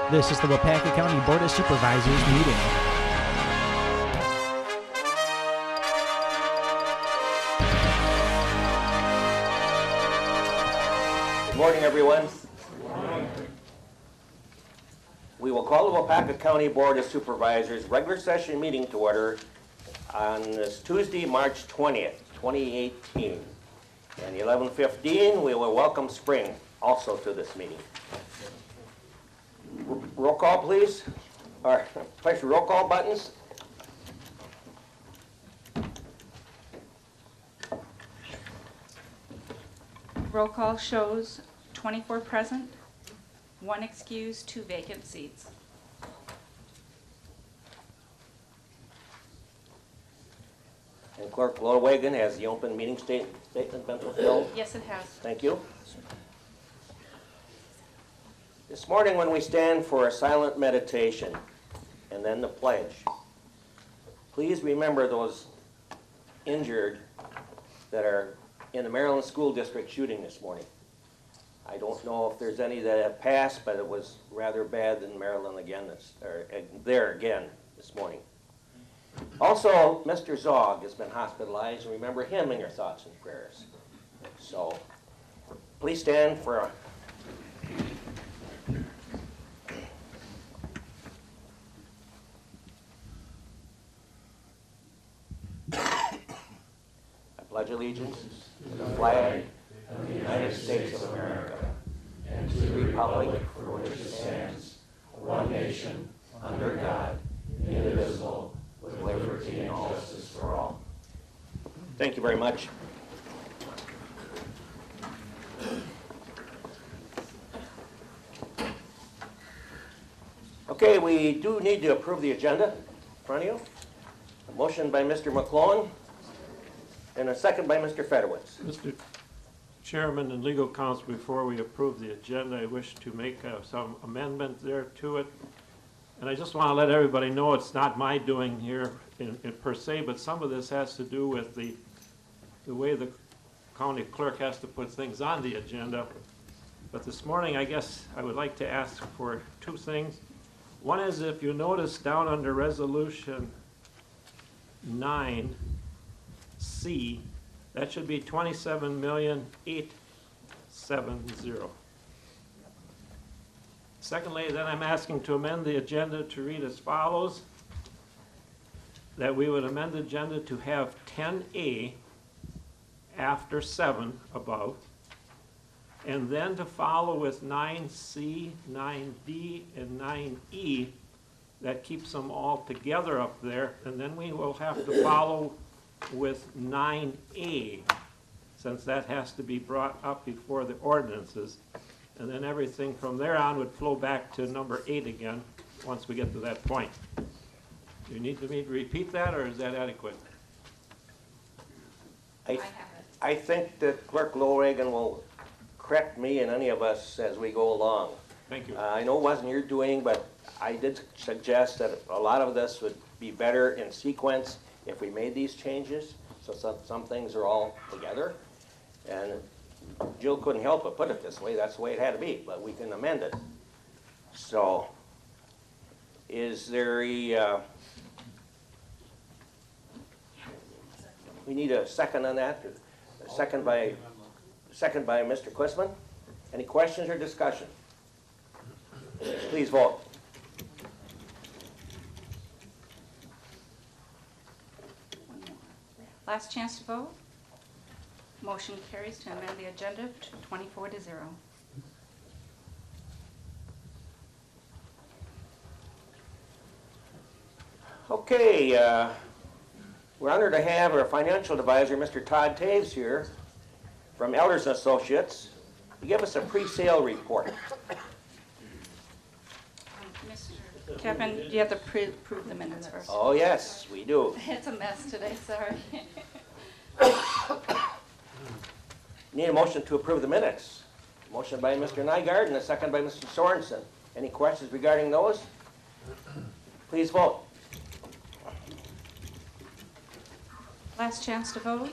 This is the Waupaca County Board of Supervisors meeting. Good morning, everyone. We will call the Waupaca County Board of Supervisors regular session meeting to order on this Tuesday, March 20th, 2018. And 11:15, we will welcome spring also to this meeting. Roll call, please. Or press your roll call buttons. Roll call shows 24 present, 1 excused, 2 vacant seats. And Clerk Lowagan has the open meeting statement been fulfilled. Yes, it has. Thank you. This morning when we stand for a silent meditation and then the pledge, please remember those injured that are in the Maryland School District shooting this morning. I don't know if there's any that have passed, but it was rather bad in Maryland again, there again this morning. Also, Mr. Zog has been hospitalized, and remember him in your thoughts and prayers. So, please stand for a I pledge allegiance to the flag of the United States of America and to the republic for which it stands, one nation, under God, indivisible, with liberty and justice for all. Thank you very much. Okay, we do need to approve the agenda in front of you. A motion by Mr. McClellan and a second by Mr. Fedowitz. Mr. Chairman and legal counsel, before we approve the agenda, I wish to make some amendment there to it. And I just want to let everybody know it's not my doing here in per se, but some of this has to do with the way the county clerk has to put things on the agenda. But this morning, I guess I would like to ask for 2 things. One is, if you notice down under Resolution 9C, that should be 27,870. Secondly, then I'm asking to amend the agenda to read as follows: that we would amend the agenda to have 10A after 7 above, and then to follow with 9C, 9D, and 9E. That keeps them all together up there, and then we will have to follow with 9A, since that has to be brought up before the ordinances. And then everything from there on would flow back to number 8 again, once we get to that point. Do you need me to repeat that, or is that adequate? I think that Clerk Lowagan will correct me and any of us as we go along. Thank you. I know it wasn't your doing, but I did suggest that a lot of this would be better in sequence if we made these changes, so some things are all together. And Jill couldn't help but put it this way. That's the way it had to be, but we can amend it. So, is there a... we need a second on that. A second by Mr. Quisman. Any questions or discussion? Please vote. Last chance to vote. Motion carries to amend the agenda to 24-0. Okay, we're honored to have our financial advisor, Mr. Todd Taves, here from Elders and Associates to give us a pre-sale report. Mr. Kevin, you have to approve the minutes first. Oh, yes, we do. It's a mess today, sorry. Need a motion to approve the minutes. Motion by Mr. Nygaard and a second by Mr. Sorensen. Any questions regarding those? Please vote. Last chance to vote.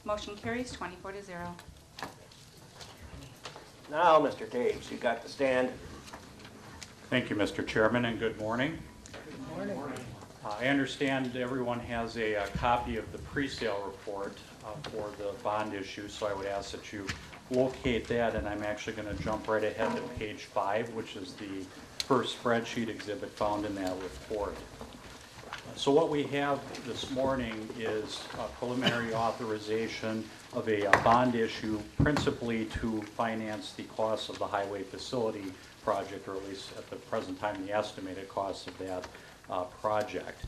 Motion carries 24-0. Now, Mr. Taves, you got to stand. Thank you, Mr. Chairman, and good morning. I understand everyone has a copy of the pre-sale report for the bond issue, so I would ask that you locate that, and I'm actually going to jump right ahead to page 5, which is the first spreadsheet exhibit found in that report. So what we have this morning is a preliminary authorization of a bond issue principally to finance the costs of the highway facility project, or at least at the present time the estimated costs of that project.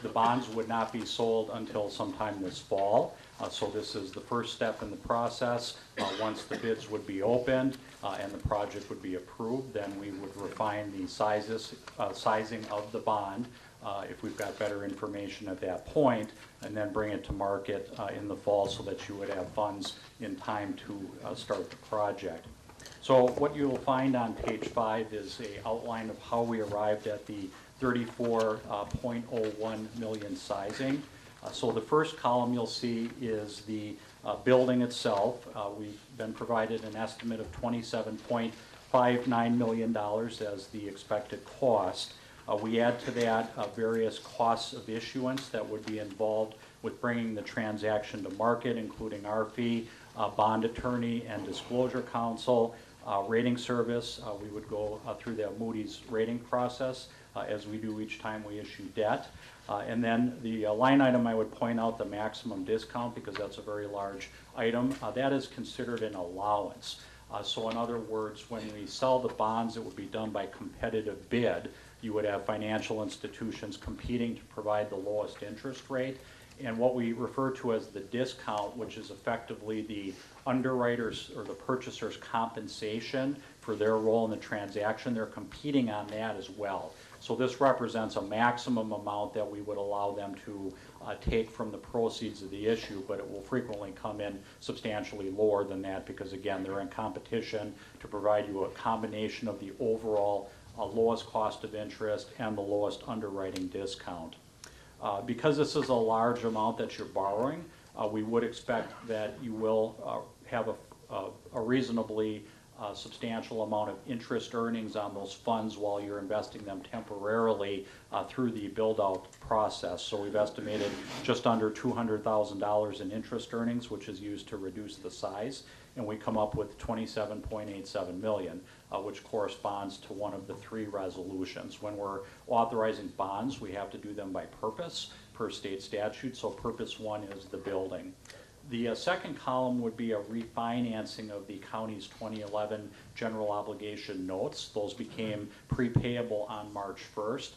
The bonds would not be sold until sometime this fall, so this is the first step in the process. Once the bids would be opened and the project would be approved, then we would refine the sizing of the bond if we've got better information at that point, and then bring it to market in the fall so that you would have funds in time to start the project. So what you'll find on page 5 is an outline of how we arrived at the 34.01 million sizing. So the first column you'll see is the building itself. We've been provided an estimate of $27.59 million as the expected cost. We add to that various costs of issuance that would be involved with bringing the transaction to market, including our fee, bond attorney and disclosure counsel, rating service. We would go through the Moody's rating process as we do each time we issue debt. And then the line item I would point out, the maximum discount, because that's a very large item, that is considered an allowance. So in other words, when we sell the bonds, it would be done by competitive bid. You would have financial institutions competing to provide the lowest interest rate. And what we refer to as the discount, which is effectively the underwriter's or the purchaser's compensation for their role in the transaction, they're competing on that as well. So this represents a maximum amount that we would allow them to take from the proceeds of the issue, but it will frequently come in substantially lower than that because, again, they're in competition to provide you a combination of the overall lowest cost of interest and the lowest underwriting discount. Because this is a large amount that you're borrowing, we would expect that you will have a reasonably substantial amount of interest earnings on those funds while you're investing them temporarily through the build-out process. So we've estimated just under $200,000 in interest earnings, which is used to reduce the size, and we come up with $27.87 million, which corresponds to one of the 3 resolutions. When we're authorizing bonds, we have to do them by purpose per state statute, so purpose 1 is the building. The second column would be a refinancing of the county's 2011 general obligation notes. Those became prepayable on March 1st.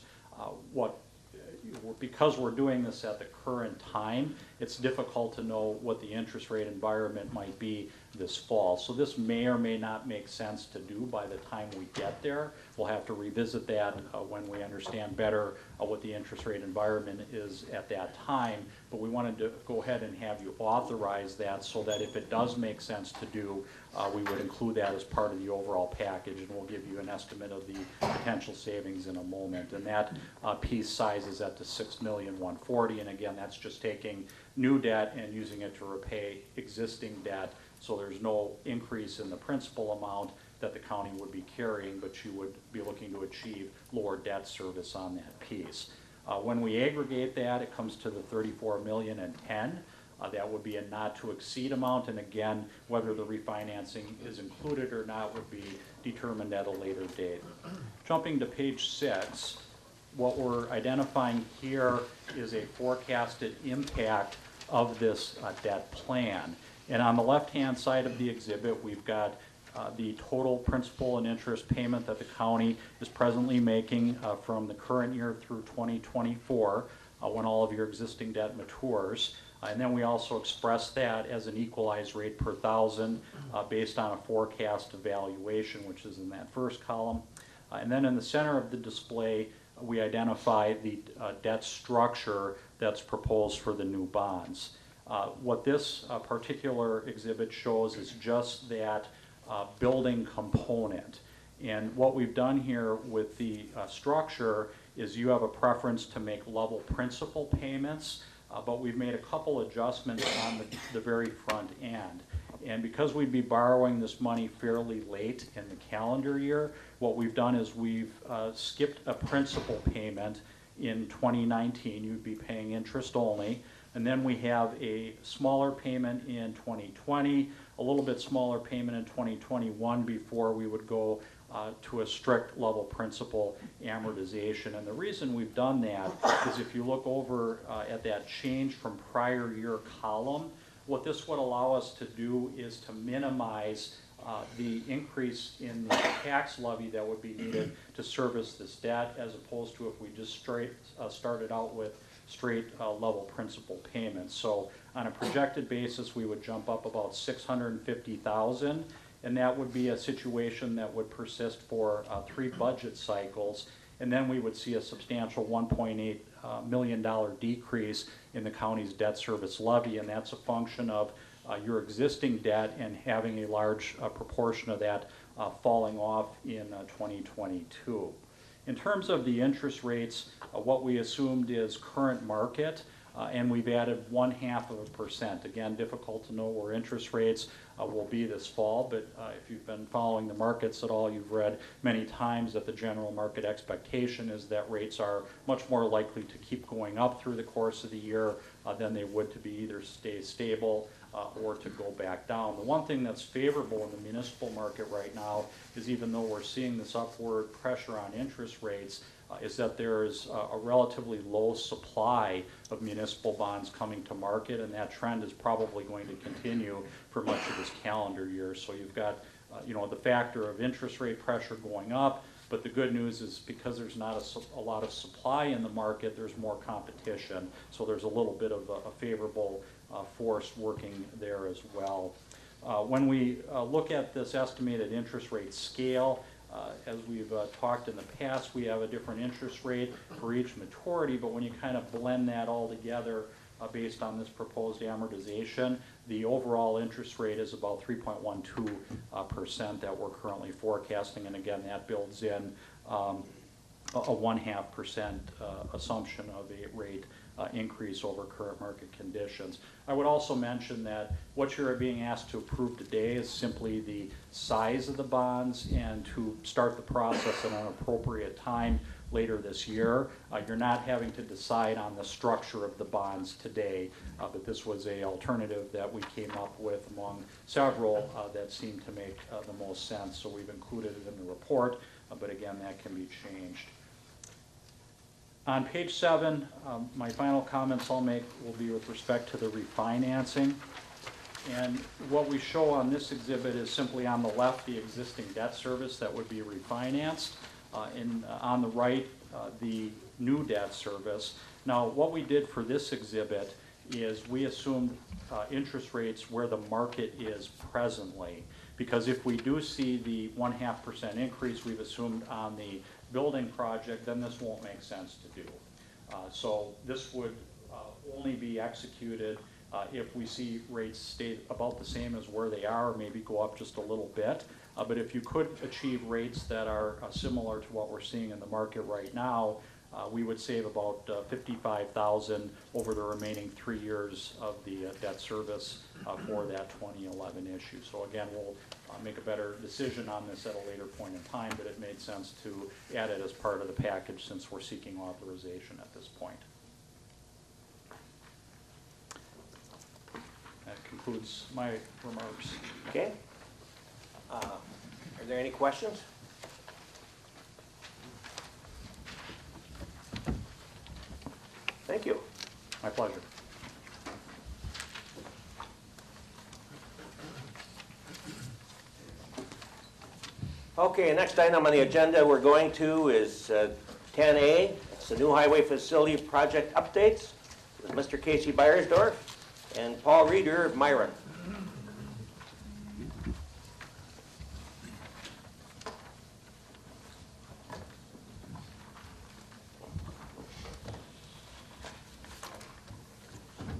Because we're doing this at the current time, it's difficult to know what the interest rate environment might be this fall. So this may or may not make sense to do by the time we get there. We'll have to revisit that when we understand better what the interest rate environment is at that time. But we wanted to go ahead and have you authorize that so that if it does make sense to do, we would include that as part of the overall package, and we'll give you an estimate of the potential savings in a moment. And that piece sizes at the $6,140,000, and again, that's just taking new debt and using it to repay existing debt. So there's no increase in the principal amount that the county would be carrying, but you would be looking to achieve lower debt service on that piece. When we aggregate that, it comes to the $34,010,000. That would be a not to exceed amount, and again, whether the refinancing is included or not would be determined at a later date. Jumping to page 6, what we're identifying here is a forecasted impact of this debt plan. And on the left-hand side of the exhibit, we've got the total principal and interest payment that the county is presently making from the current year through 2024 when all of your existing debt matures. And then we also express that as an equalized rate per thousand based on a forecast evaluation, which is in that first column. And then in the center of the display, we identify the debt structure that's proposed for the new bonds. What this particular exhibit shows is just that building component. And what we've done here with the structure is you have a preference to make level principal payments, but we've made a couple adjustments on the very front end. And because we'd be borrowing this money fairly late in the calendar year, what we've done is we've skipped a principal payment in 2019. You'd be paying interest only. And then we have a smaller payment in 2020, a little bit smaller payment in 2021 before we would go to a strict level principal amortization. And the reason we've done that is if you look over at that change from prior year column, what this would allow us to do is to minimize the increase in the tax levy that would be needed to service this debt, as opposed to if we just started out with straight level principal payments. So on a projected basis, we would jump up about $650,000, and that would be a situation that would persist for 3 budget cycles, and then we would see a substantial $1.8 million decrease in the county's debt service levy, and that's a function of your existing debt and having a large proportion of that falling off in 2022. In terms of the interest rates, what we assumed is current market, and we've added 0.5%. Again, difficult to know where interest rates will be this fall, but if you've been following the markets at all, you've read many times that the general market expectation is that rates are much more likely to keep going up through the course of the year than they would to be either stay stable or to go back down. The one thing that's favorable in the municipal market right now is, even though we're seeing this upward pressure on interest rates, is that there is a relatively low supply of municipal bonds coming to market, and that trend is probably going to continue for much of this calendar year. So you've got the factor of interest rate pressure going up, but the good news is because there's not a lot of supply in the market, there's more competition. So there's a little bit of a favorable force working there as well. When we look at this estimated interest rate scale, as we've talked in the past, we have a different interest rate for each maturity, but when you kind of blend that all together based on this proposed amortization, the overall interest rate is about 3.12% that we're currently forecasting, and again, that builds in a 0.5% assumption of a rate increase over current market conditions. I would also mention that what you're being asked to approve today is simply the size of the bonds, and to start the process at an appropriate time later this year. You're not having to decide on the structure of the bonds today, but this was an alternative that we came up with among several that seemed to make the most sense, so we've included it in the report, but again, that can be changed. On page 7, my final comments I'll make will be with respect to the refinancing. And what we show on this exhibit is simply on the left the existing debt service that would be refinanced, and on the right the new debt service. Now, what we did for this exhibit is we assumed interest rates where the market is presently, because if we do see the 0.5% increase we've assumed on the building project, then this won't make sense to do. So this would only be executed if we see rates stay about the same as where they are, or maybe go up just a little bit. But if you could achieve rates that are similar to what we're seeing in the market right now, we would save about $55,000 over the remaining 3 years of the debt service for that 2011 issue. So again, we'll make a better decision on this at a later point in time, but it made sense to add it as part of the package since we're seeking authorization at this point. That concludes my remarks. Okay. Are there any questions? Thank you. My pleasure. Okay, next item on the agenda we're going to is 10A. It's the new highway facility project updates with Mr. Casey Beiersdorf and Paul Reeder of Myron.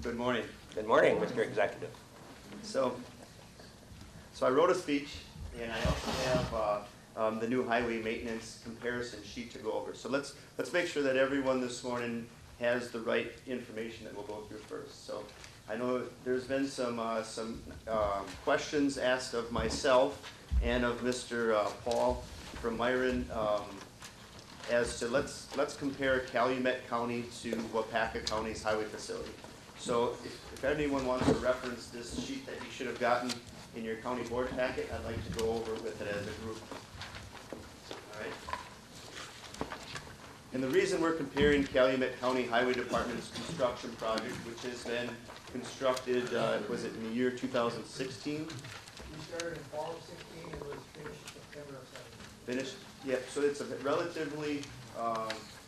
Good morning. Good morning, Mr. Executive. So I wrote a speech, and I also have the new highway maintenance comparison sheet to go over. So let's make sure that everyone this morning has the right information that we'll go through first. So I know there's been some questions asked of myself and of Mr. Paul from Myron as to let's compare Calumet County to Waupaca County's highway facility. So if anyone wants to reference this sheet that you should have gotten in your county board packet, I'd like to go over with it as a group. All right. And the reason we're comparing Calumet County Highway Department's construction project, which has been constructed, was it in the year 2016? We started in fall of 16 and was finished September of 17. Finished? Yep, so it's a relatively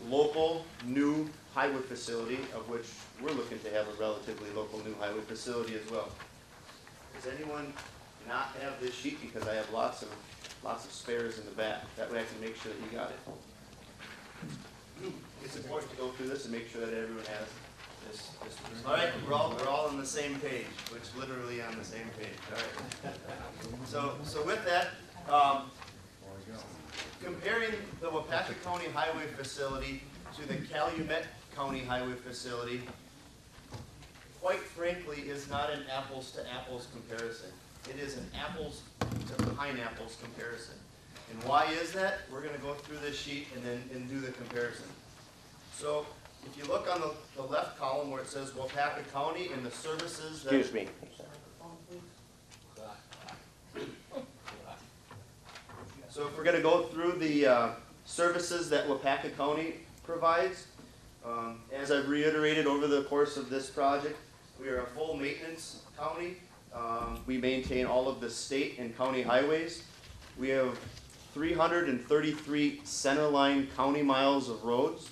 local, new highway facility, of which we're looking to have a relatively local new highway facility as well. Does anyone not have this sheet? Because I have lots of spares in the back. That way I can make sure that you got it. It's important to go through this and make sure that everyone has this. All right, we're all on the same page, which literally on the same page. All right. So with that, comparing the Waupaca County Highway Facility to the Calumet County Highway Facility, quite frankly, is not an apples to apples comparison. It is an apples to pineapples comparison. And why is that? We're going to go through this sheet and do the comparison. So if you look on the left column where it says Waupaca County and the services that... Excuse me. So if we're going to go through the services that Waupaca County provides, as I've reiterated over the course of this project, we are a full maintenance county. We maintain all of the state and county highways. We have 333 centerline county miles of roads.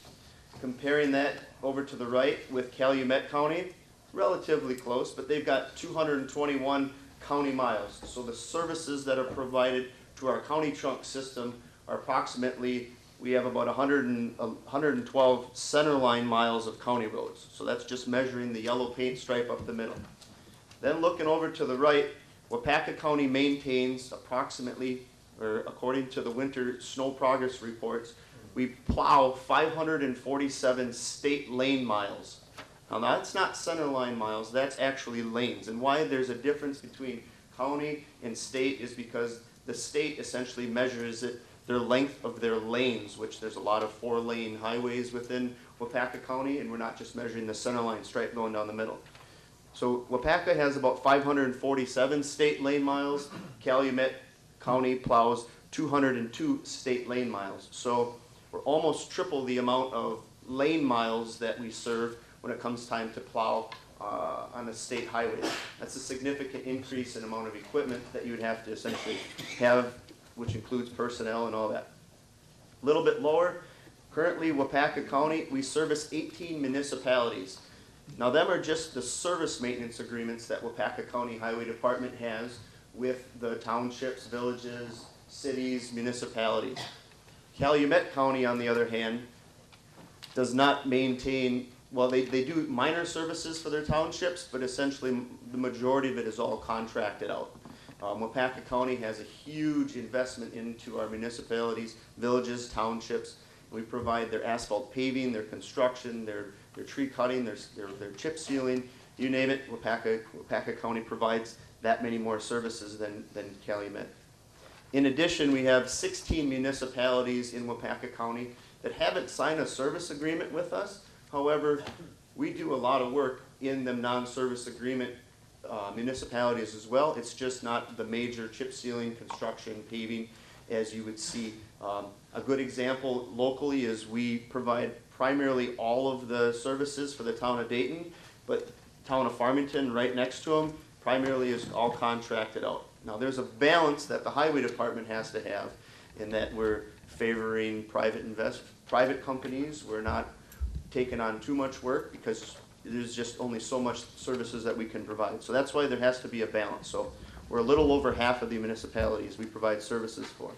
Comparing that over to the right with Calumet County, relatively close, but they've got 221 county miles. So the services that are provided to our county trunk system are approximately, we have about 112 centerline miles of county roads. So that's just measuring the yellow paint stripe up the middle. Then looking over to the right, Waupaca County maintains approximately, or according to the winter snow progress reports, we plow 547 state lane miles. Now that's not centerline miles, that's actually lanes. And why there's a difference between county and state is because the state essentially measures their length of their lanes, which there's a lot of 4-lane highways within Waupaca County, and we're not just measuring the centerline stripe going down the middle. So Waupaca has about 547 state lane miles. Calumet County plows 202 state lane miles. So we're almost triple the amount of lane miles that we serve when it comes time to plow on the state highways. That's a significant increase in amount of equipment that you would have to essentially have, which includes personnel and all that. A little bit lower, currently Waupaca County, we service 18 municipalities. Now them are just the service maintenance agreements that Waupaca County Highway Department has with the townships, villages, cities, municipalities. Calumet County, on the other hand, does not maintain, well, they do minor services for their townships, but essentially the majority of it is all contracted out. Waupaca County has a huge investment into our municipalities, villages, townships. We provide their asphalt paving, their construction, their tree cutting, their chip sealing, you name it. Waupaca County provides that many more services than Calumet. In addition, we have 16 municipalities in Waupaca County that haven't signed a service agreement with us. However, we do a lot of work in them non-service agreement municipalities as well. It's just not the major chip sealing, construction, paving as you would see. A good example locally is we provide primarily all of the services for the town of Dayton, but town of Farmington right next to them primarily is all contracted out. Now there's a balance that the highway department has to have in that we're favoring private companies. We're not taking on too much work because there's just only so much services that we can provide. So that's why there has to be a balance. So we're a little over half of the municipalities we provide services for.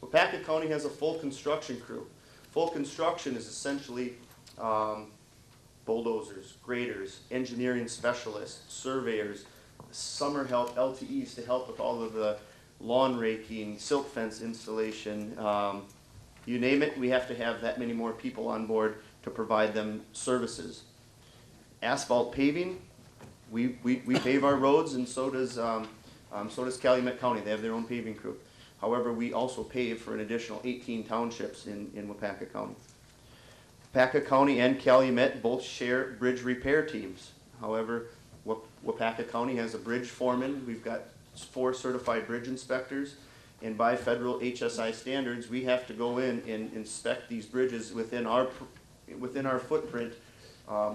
Waupaca County has a full construction crew. Full construction is essentially bulldozers, graders, engineering specialists, surveyors, summer help, LTEs to help with all of the lawn raking, silt fence installation, you name it, we have to have that many more people on board to provide them services. Asphalt paving, we pave our roads, and so does Calumet County. They have their own paving crew. However, we also pave for an additional 18 townships in Waupaca County. Waupaca County and Calumet both share bridge repair teams. However, Waupaca County has a bridge foreman. We've got 4 certified bridge inspectors, and by federal HSI standards, we have to go in and inspect these bridges within our footprint,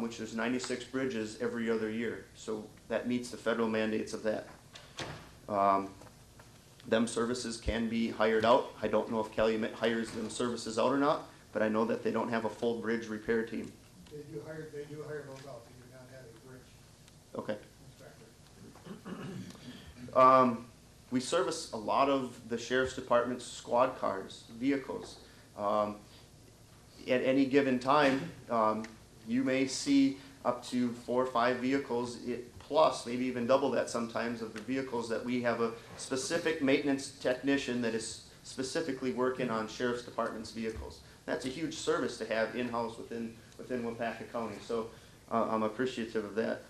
which is 96 bridges every other year. So that meets the federal mandates of that. Them services can be hired out. I don't know if Calumet hires them services out or not, but I know that they don't have a full bridge repair team. They do hire those out, they do not have a bridge Okay. inspector. We service a lot of the sheriff's department's squad cars, vehicles. At any given time, you may see up to 4 or 5 vehicles, plus maybe even double that sometimes, of the vehicles that we have a specific maintenance technician that is specifically working on sheriff's department's vehicles. That's a huge service to have in-house within Waupaca County, so I'm appreciative of that.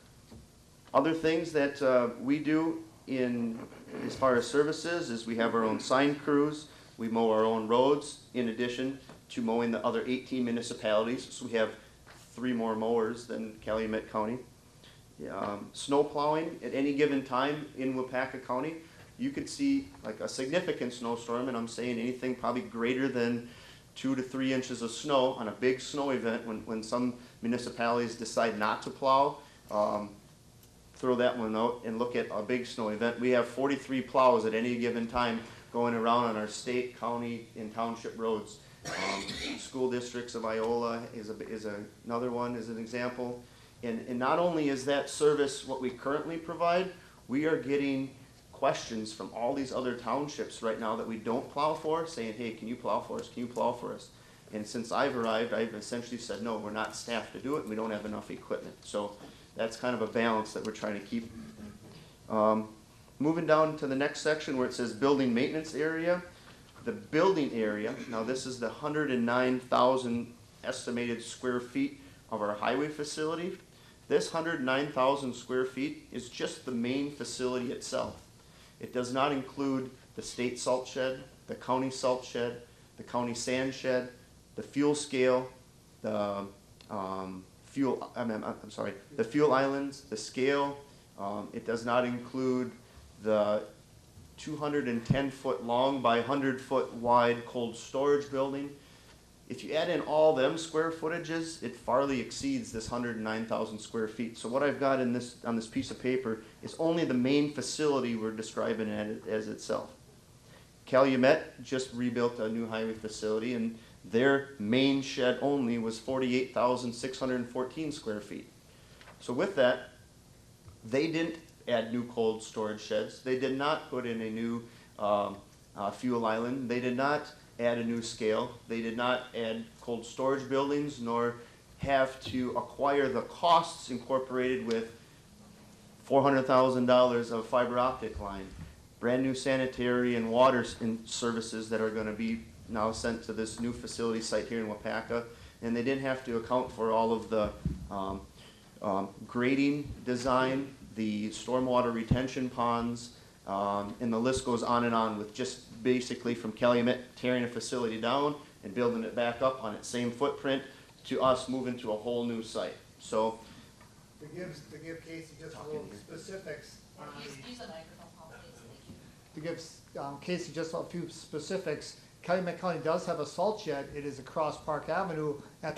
Other things that we do as far as services is we have our own sign crews, we mow our own roads in addition to mowing the other 18 municipalities, so we have 3 more mowers than Calumet County. Snow plowing at any given time in Waupaca County, you could see like a significant snowstorm, and I'm saying anything probably greater than 2 to 3 inches of snow on a big snow event when some municipalities decide not to plow. Throw that one out and look at a big snow event. We have 43 plows at any given time going around on our state, county, and township roads. School districts of Iola is another one, as an example. And not only is that service what we currently provide, we are getting questions from all these other townships right now that we don't plow for, saying, hey, can you plow for us? Can you plow for us? And since I've arrived, I've essentially said, no, we're not staffed to do it, and we don't have enough equipment. So that's kind of a balance that we're trying to keep. Moving down to the next section where it says building maintenance area. The building area, now this is the 109,000 estimated square feet of our highway facility. This 109,000 square feet is just the main facility itself. It does not include the state salt shed, the county salt shed, the county sand shed, the fuel scale, the the fuel islands, the scale. It does not include the 210-foot long by 100-foot wide cold storage building. If you add in all them square footages, it farly exceeds this 109,000 square feet. So what I've got on this piece of paper is only the main facility we're describing it as itself. Calumet just rebuilt a new highway facility, and their main shed only was 48,614 square feet. So with that, they didn't add new cold storage sheds. They did not put in a new fuel island. They did not add a new scale. They did not add cold storage buildings, nor have to acquire the costs incorporated with $400,000 of fiber optic line, brand new sanitary and water services that are going to be now sent to this new facility site here in Waupaca, and they didn't have to account for all of the grading design, the stormwater retention ponds, and the list goes on with just basically from Calumet tearing a facility down and building it back up on its same footprint to us moving to a whole new site. So To give Casey just a little specifics on Use the microphone, Paul, please, thank you. to give Casey just a few specifics, Calumet County does have a salt shed. It is across Park Avenue at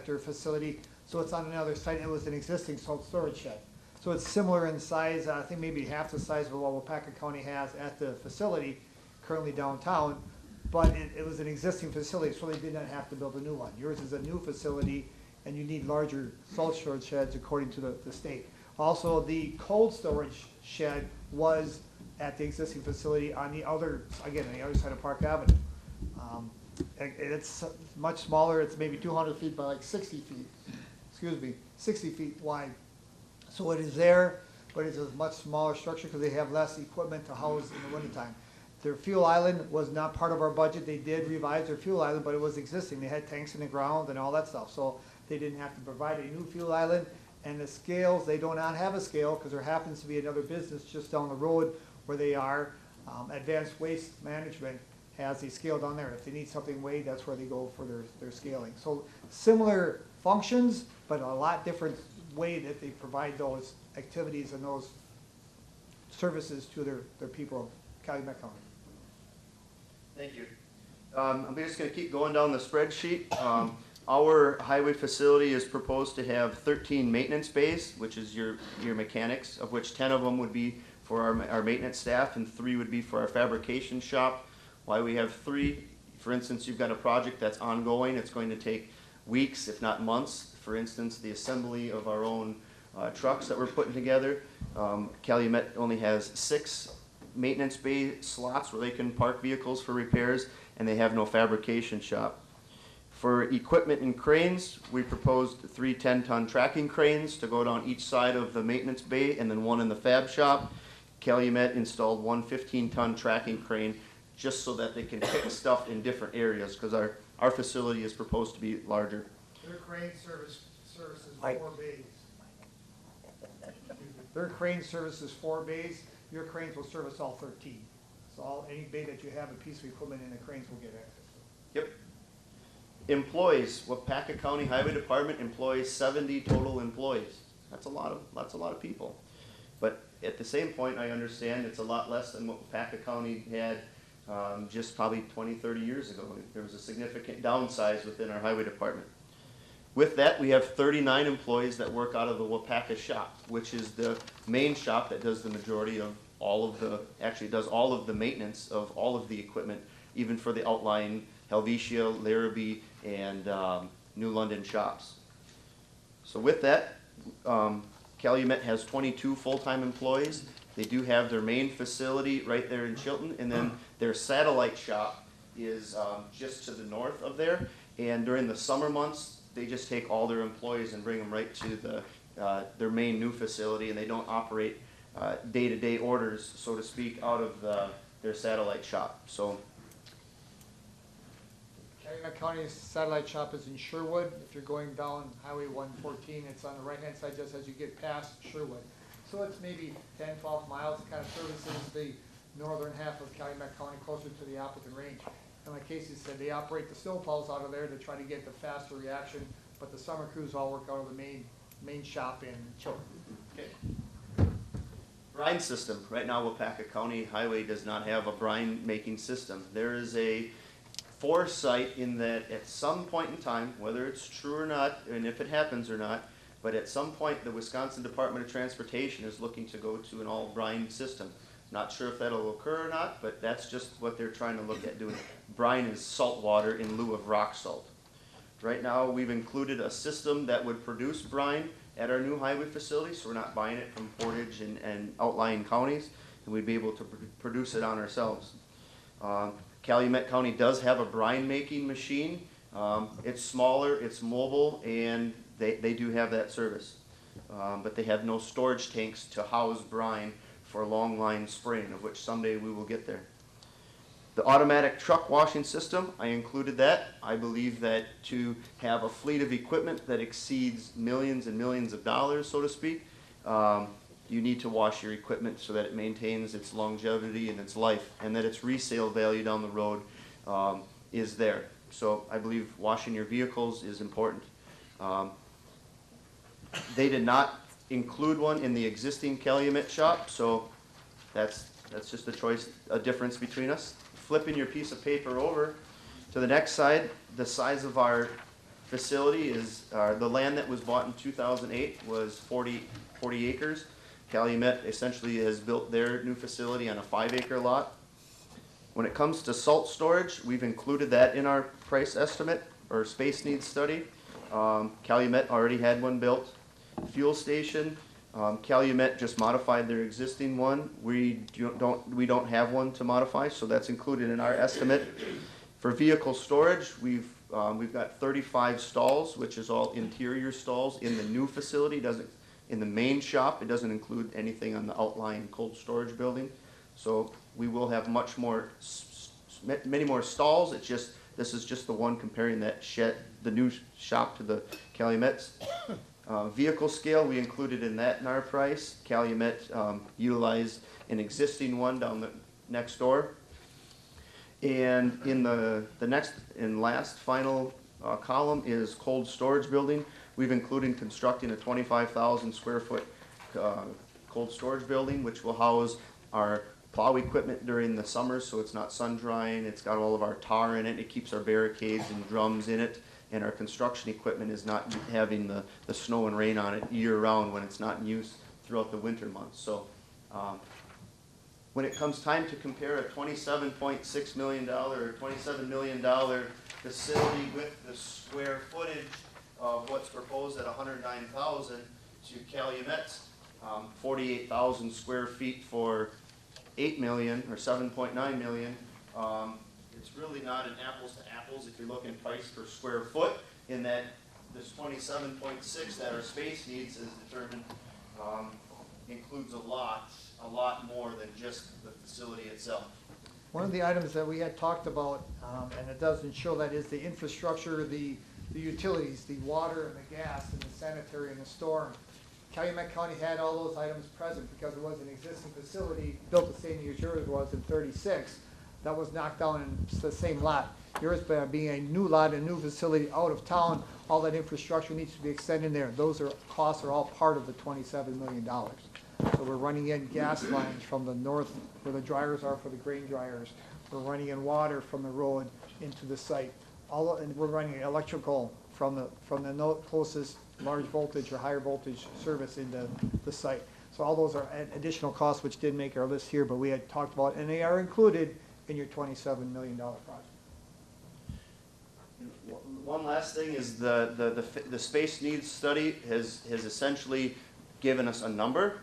their facility, so it's on another site. It was an existing salt storage shed. So it's similar in size, I think maybe half the size of what Waupaca County has at the facility currently downtown, but it was an existing facility, so they did not have to build a new one. Yours is a new facility, and you need larger salt storage sheds according to the state. Also, the cold storage shed was at the existing facility on the other, again, on the other side of Park Avenue. It's much smaller. It's maybe 200 feet by like 60 feet, 60 feet wide. So it is there, but it's a much smaller structure because they have less equipment to house in the wintertime. Their fuel island was not part of our budget. They did revise their fuel island, but it was existing. They had tanks in the ground and all that stuff. So They didn't have to provide a new fuel island. And the scales, they do not have a scale because there happens to be another business just down the road where they are. Advanced Waste Management has a scale down there. If they need something weighed, that's where they go for their scaling. So similar functions, but a lot different way that they provide those activities and those services to their people of Calumet County. Thank you. I'm just going to keep going down the spreadsheet. Our highway facility is proposed to have 13 maintenance bays, which is your mechanics, of which 10 of them would be for our maintenance staff and 3 would be for our fabrication shop. Why we have 3, for instance, you've got a project that's ongoing. It's going to take weeks, if not months. For instance, the assembly of our own trucks that we're putting together. Calumet only has 6 maintenance bay slots where they can park vehicles for repairs, and they have no fabrication shop. For equipment and cranes, we proposed 3 10-ton tracking cranes to go down each side of the maintenance bay and then 1 in the fab shop. Calumet installed 1 15-ton tracking crane just so that they can pick stuff in different areas because our facility is proposed to be larger. Their crane services 4 bays. Their crane services 4 bays. Your cranes will service all 13. So any bay that you have a piece of equipment in, the cranes will get access to. Yep. Employees, Waupaca County Highway Department employs 70 total employees. That's a lot of people. But at the same point, I understand it's a lot less than what Waupaca County had just probably 20, 30 years ago. There was a significant downsize within our highway department. With that, we have 39 employees that work out of the Waupaca shop, which is the main shop that does the majority of actually does all of the maintenance of all of the equipment, even for the outlying Helvetia, Larrabee, and New London shops. So with that, Calumet has 22 full-time employees. They do have their main facility right there in Chilton, and then their satellite shop is just to the north of there. And during the summer months, they just take all their employees and bring them right to their main new facility, and they don't operate day-to-day orders, so to speak, out of their satellite shop. So Calumet County's satellite shop is in Sherwood. If you're going down Highway 114, it's on the right-hand side just as you get past Sherwood. So it's maybe 10, 12 miles. It kind of services the northern half of Calumet County closer to the Appleton Range. And like Casey said, they operate the snowplows out of there to try to get the faster reaction, but the summer crews all work out of the main shop in Chilton. okay. Brine system. Right now, Waupaca County Highway does not have a brine making system. There is a foresight in that at some point in time, whether it's true or not, and if it happens or not, but at some point the Wisconsin Department of Transportation is looking to go to an all brine system. Not sure if that'll occur or not, but that's just what they're trying to look at doing. Brine is salt water in lieu of rock salt. Right now, we've included a system that would produce brine at our new highway facility, so we're not buying it from Portage and outlying counties, and we'd be able to produce it on ourselves. Calumet County does have a brine making machine. It's smaller, it's mobile, and they do have that service. But they have no storage tanks to house brine for long line spraying, of which someday we will get there. The automatic truck washing system, I included that. I believe that to have a fleet of equipment that exceeds millions and millions of dollars, so to speak, you need to wash your equipment so that it maintains its longevity and its life, and that its resale value down the road is there. So I believe washing your vehicles is important. They did not include one in the existing Calumet shop, so that's just a difference between us. Flipping your piece of paper over to the next side, the size of our facility is, the land that was bought in 2008 was 40 acres. Calumet essentially has built their new facility on a 5-acre lot. When it comes to salt storage, we've included that in our price estimate or space needs study. Calumet already had one built. Fuel station, Calumet just modified their existing one. We don't have one to modify, so that's included in our estimate. For vehicle storage, we've got 35 stalls, which is all interior stalls in the new facility. In the main shop, it doesn't include anything on the outlying cold storage building. So we will have many more stalls. It's just This is just the one comparing that shed, the new shop to the Calumet's. Vehicle scale, we included in that in our price. Calumet utilized an existing one down the next door. And in the next and last final column is cold storage building. We've included constructing a 25,000 square foot cold storage building, which will house our plow equipment during the summer, so it's not sun drying. It's got all of our tar in it. It keeps our barricades and drums in it. And our construction equipment is not having the snow and rain on it year-round when it's not in use throughout the winter months. So when it comes time to compare a $27.6 million or $27 million facility with the square footage of what's proposed at 109,000 to Calumet's 48,000 square feet for 8 million or 7.9 million, it's really not an apples to apples if you're looking price per square foot, in that this 27.6 that our space needs is determined includes a lot more than just the facility itself. One of the items that we had talked about, and it doesn't show that, is the infrastructure, the utilities, the water and the gas and the sanitary and the storm. Calumet County had all those items present because it was an existing facility built the same year as yours was in '36. That was knocked down in the same lot. Yours being a new lot, a new facility out of town, all that infrastructure needs to be extended there. Those costs are all part of the $27 million. So we're running in gas lines from the north where the dryers are for the grain dryers. We're running in water from the road into the site. And we're running electrical from the closest large voltage or higher voltage service into the site. So all those are additional costs which did make our list here, but we had talked about, and they are included in your $27 million project. One last thing is the space needs study has essentially given us a number,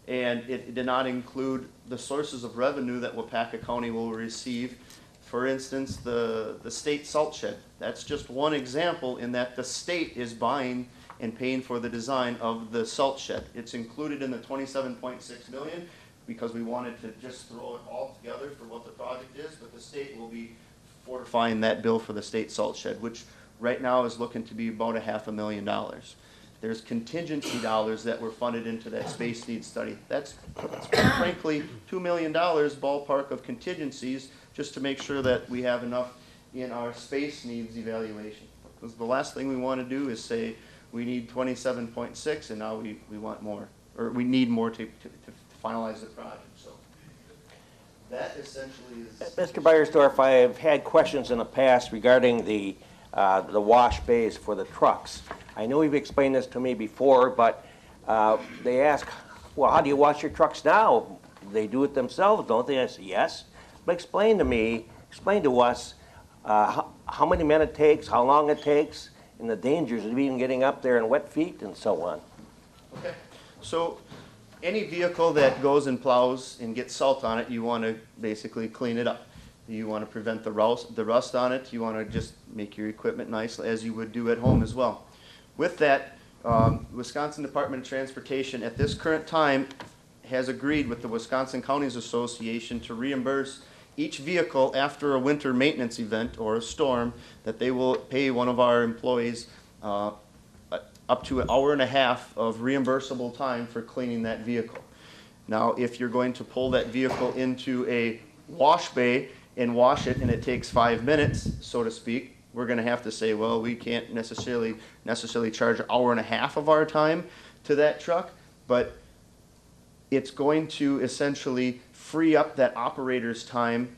and it did not include the sources of revenue that Waupaca County will receive. For instance, the state salt shed. That's just one example in that the state is buying and paying for the design of the salt shed. It's included in the 27.6 million because we wanted to just throw it all together for what the project is, but the state will be fortifying that bill for the state salt shed, which right now is looking to be about $500,000. There's contingency dollars that were funded into that space needs study. That's frankly $2 million ballpark of contingencies just to make sure that we have enough in our space needs evaluation. Because the last thing we want to do is say we need 27.6 and now we want more, or we need more to finalize the project. So that essentially is. Mr. Beiersdorf, I've had questions in the past regarding the wash bays for the trucks. I know you've explained this to me before, but they ask, well, how do you wash your trucks now? They do it themselves, don't they? I say, yes. But explain to us how many men it takes, how long it takes, and the dangers of even getting up there in wet feet and so on. Okay. So any vehicle that goes and plows and gets salt on it, you want to basically clean it up. You want to prevent the rust on it. You want to just make your equipment nice as you would do at home as well. With that, Wisconsin Department of Transportation at this current time has agreed with the Wisconsin Counties Association to reimburse each vehicle after a winter maintenance event or a storm, that they will pay one of our employees up to 1.5 hours of reimbursable time for cleaning that vehicle. Now, if you're going to pull that vehicle into a wash bay and wash it and it takes 5 minutes, so to speak, we're going to have to say, well, we can't necessarily charge 1.5 hours of our time to that truck, but it's going to essentially free up that operator's time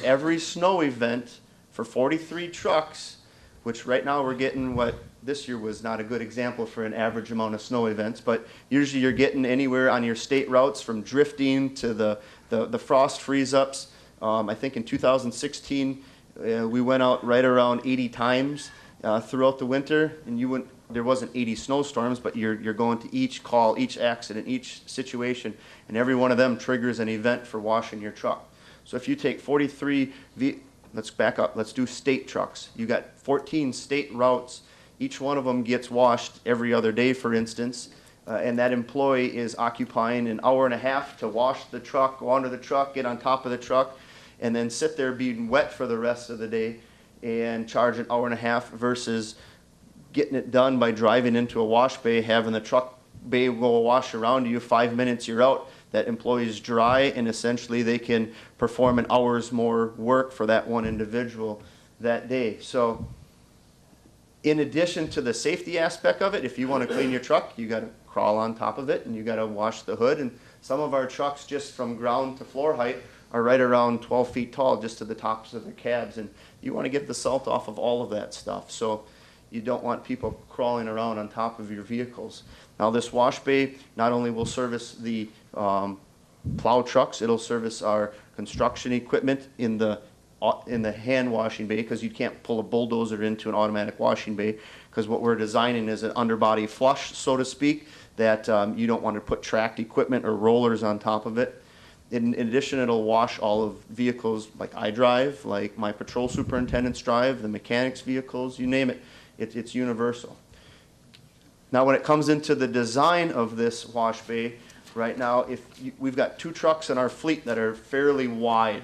every snow event for 43 trucks, which right now we're getting what this year was not a good example for an average amount of snow events, but usually you're getting anywhere on your state routes from drifting to the frost freeze-ups. I think in 2016, we went out right around 80 times throughout the winter, and there wasn't 80 snowstorms, but you're going to each call, each accident, each situation, and every one of them triggers an event for washing your truck. So if you take 43, let's back up, let's do state trucks. You got 14 state routes. Each one of them gets washed every other day, for instance, and that employee is occupying 1.5 hours to wash the truck, go onto the truck, get on top of the truck, and then sit there being wet for the rest of the day. and charge an hour and a half versus getting it done by driving into a wash bay, having the truck bay go wash around you, 5 minutes, you're out. That employee is dry, and essentially they can perform an hour's more work for that one individual that day. So in addition to the safety aspect of it, if you want to clean your truck, you got to crawl on top of it and you got to wash the hood. And some of our trucks, just from ground to floor height, are right around 12 feet tall, just to the tops of the cabs. And you want to get the salt off of all of that stuff. So you don't want people crawling around on top of your vehicles. Now this wash bay not only will service the plow trucks, it'll service our construction equipment in the hand washing bay, because you can't pull a bulldozer into an automatic washing bay, because what we're designing is an underbody flush, so to speak, that you don't want to put tracked equipment or rollers on top of it. In addition, it'll wash all of vehicles like I drive, like my patrol superintendents drive, the mechanics' vehicles, you name it. It's universal. Now when it comes into the design of this wash bay, right now we've got 2 trucks in our fleet that are fairly wide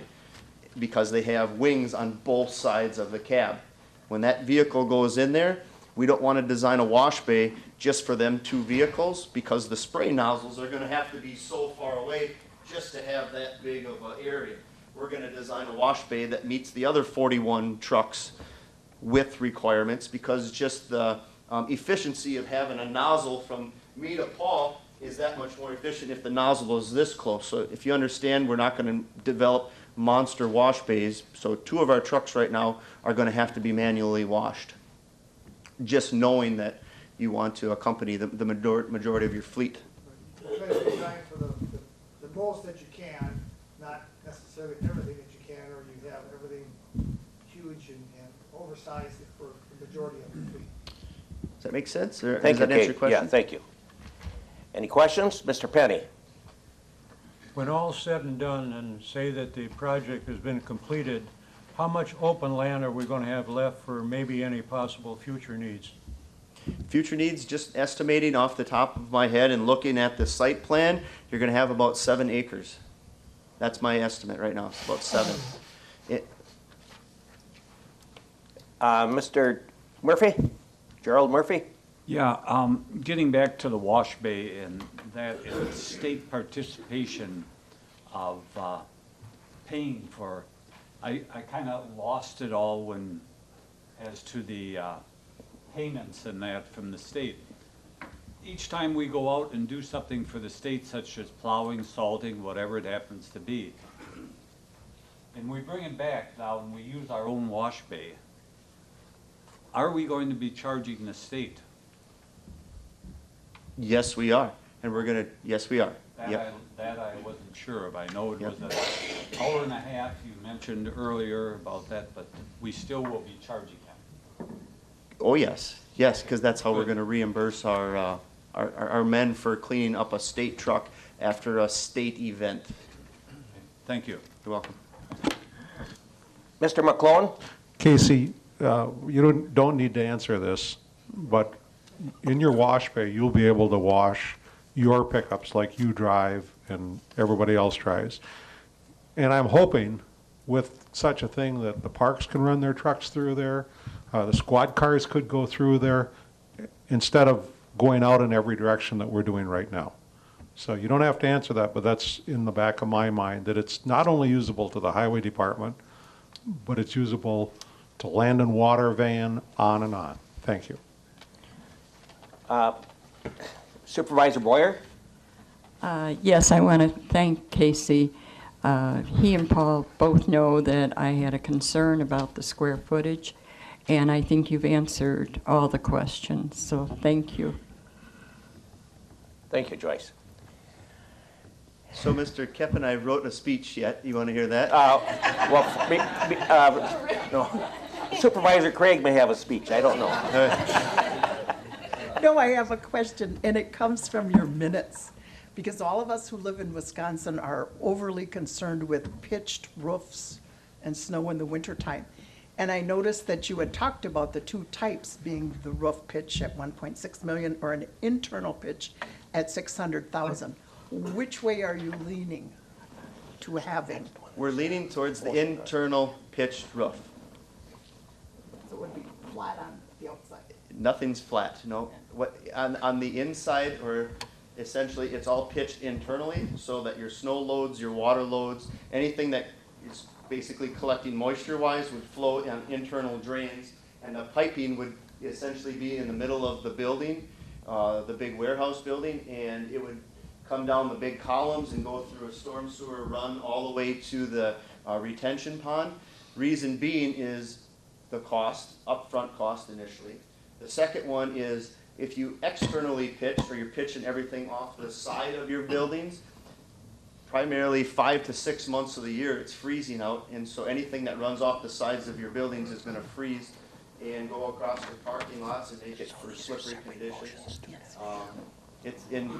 because they have wings on both sides of the cab. When that vehicle goes in there, we don't want to design a wash bay just for them 2 vehicles, because the spray nozzles are going to have to be so far away just to have that big of an area. We're going to design a wash bay that meets the other 41 trucks width requirements, because just the efficiency of having a nozzle from me to Paul is that much more efficient if the nozzle is this close. So if you understand, we're not going to develop monster wash bays. So 2 of our trucks right now are going to have to be manually washed. Just knowing that you want to accompany the majority of your fleet. Try to design for the most that you can, not necessarily everything that you can, or you have everything huge and oversized for the majority of the fleet. Does that make sense? Or Thank does you, that answer your Kate. question? Yeah, thank you. Any questions? Mr. Penny? When all's said and done, and say that the project has been completed, how much open land are we going to have left for maybe any possible future needs? Future needs, just estimating off the top of my head and looking at the site plan, you're going to have about 7 acres. That's my estimate right now, it's about 7. Mr. Murphy? Gerald Murphy? Yeah, getting back to the wash bay and that and state participation of paying for, I kind of lost it all when, as to the payments and that from the state. Each time we go out and do something for the state, such as plowing, salting, whatever it happens to be, and we bring it back now and we use our own wash bay, are we going to be charging the state? Yes, we are. And we're going to, yes, we are. Yep. That I wasn't sure of. I know it Yep. was an hour and a half, you mentioned earlier about that, but we still will be charging them. Oh, yes. Yes, because that's how we're Good. going to reimburse our men for cleaning up a state truck after a state event. Thank you. You're welcome. Mr. McClone? Casey, you don't need to answer this, but in your wash bay, you'll be able to wash your pickups like you drive and everybody else drives. And I'm hoping with such a thing that the parks can run their trucks through there, the squad cars could go through there, instead of going out in every direction that we're doing right now. So you don't have to answer that, but that's in the back of my mind, that it's not only usable to the highway department, but it's usable to land and water van, on and on. Thank you. Supervisor Boyer? Yes, I want to thank Casey. He and Paul both know that I had a concern about the square footage, and I think you've answered all the questions, so thank you. Thank you, Joyce. So, Mr. Kep and I wrote a speech yet. You want to hear that? No. Supervisor Craig may have a speech. I don't know. No, I have a question, and it comes from your minutes, because all of us who live in Wisconsin are overly concerned with pitched roofs and snow in the wintertime. And I noticed that you had talked about the 2 types, being the roof pitch at 1.6 million or an internal pitch at 600,000. Which way are you leaning to having? We're leaning towards the internal pitched roof. nothing's flat. No, what on the inside, or essentially it's all pitched internally, so that your snow loads, your water loads, anything that is basically collecting moisture-wise would flow on internal drains, and the piping would essentially be in the middle of the building, the big warehouse building, and it would come down the big columns and go through a storm sewer run all the way to the retention pond. Reason being is the cost, upfront cost initially. The second one is if you externally pitch, or you're pitching everything off the side of your buildings, primarily 5 to 6 months of the year it's freezing out, and so anything that runs off the sides of your buildings is going to freeze and go across the parking lots and make it for slippery conditions. It's in